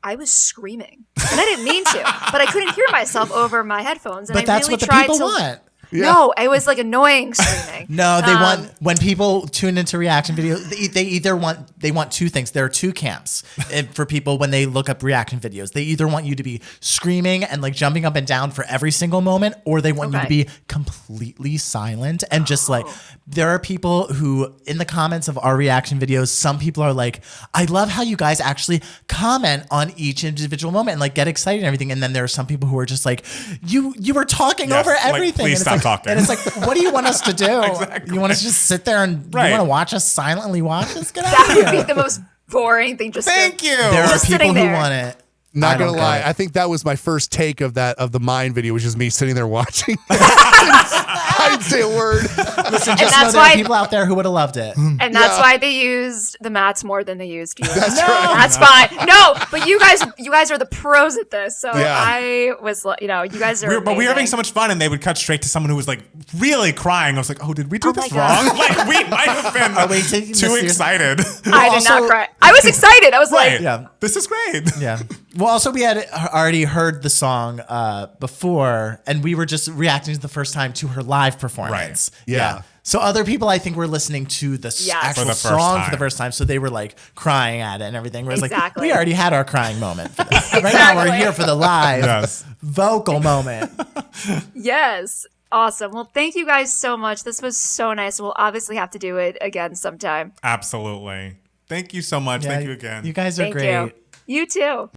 I was screaming. And I didn't mean to, but I couldn't hear myself over my headphones. And But I that's really what the tried people to, want. No, it was like annoying screaming. No, they want when people tune into reaction videos. They either want two things. There are two camps for people when they look up reaction videos. They either want you to be screaming and like jumping up and down for every single moment, or they want you to be completely silent and just like. There are people who in the comments of our reaction videos, some people are like, "I love how you guys actually comment on each individual moment and like get excited and everything." And then there are some people who are just like, "You were talking over everything." Please stop talking. And it's like, what do you want us to do? Exactly. You want us to just sit there and you want to watch us silently watch us? Get out That of would here. be the most boring thing. Just Thank you. There are Just people sitting who there. want it. Not gonna lie, I think that was my first take of the Mine video, which is me sitting there watching. I didn't say a word. Listen, And just that's know there why- are people out there who would have loved it. And that's why they used the Matts more than they used you. That's right. That's fine. No, but you guys are the pros at this. So Yeah. I was, you guys are. But we were having amazing. so much fun, and they would cut straight to someone who was like really crying. I was like, "Oh, did we do Oh this my wrong? God. Like we might have been Are we taking this too seriously? excited." I did not Also- cry. I was excited. I was Right. like, Yeah. This is great. Yeah. Well, also we had already heard the song before, and we were just reacting to the first time to her live performance. Right. Yeah. So other people, I think, were listening to the Yes. actual For the first song for time. the first time, so they were like crying at it and everything. Whereas like Exactly. we already had our crying moment. For this. Right now we're Exactly. here for the live Yes. vocal moment. yes. Awesome. Well, thank you guys so much. This was so nice. We'll obviously have to do it again sometime. Absolutely. Thank you so much. Yeah, Thank you again. You guys are Thank great. you. You too.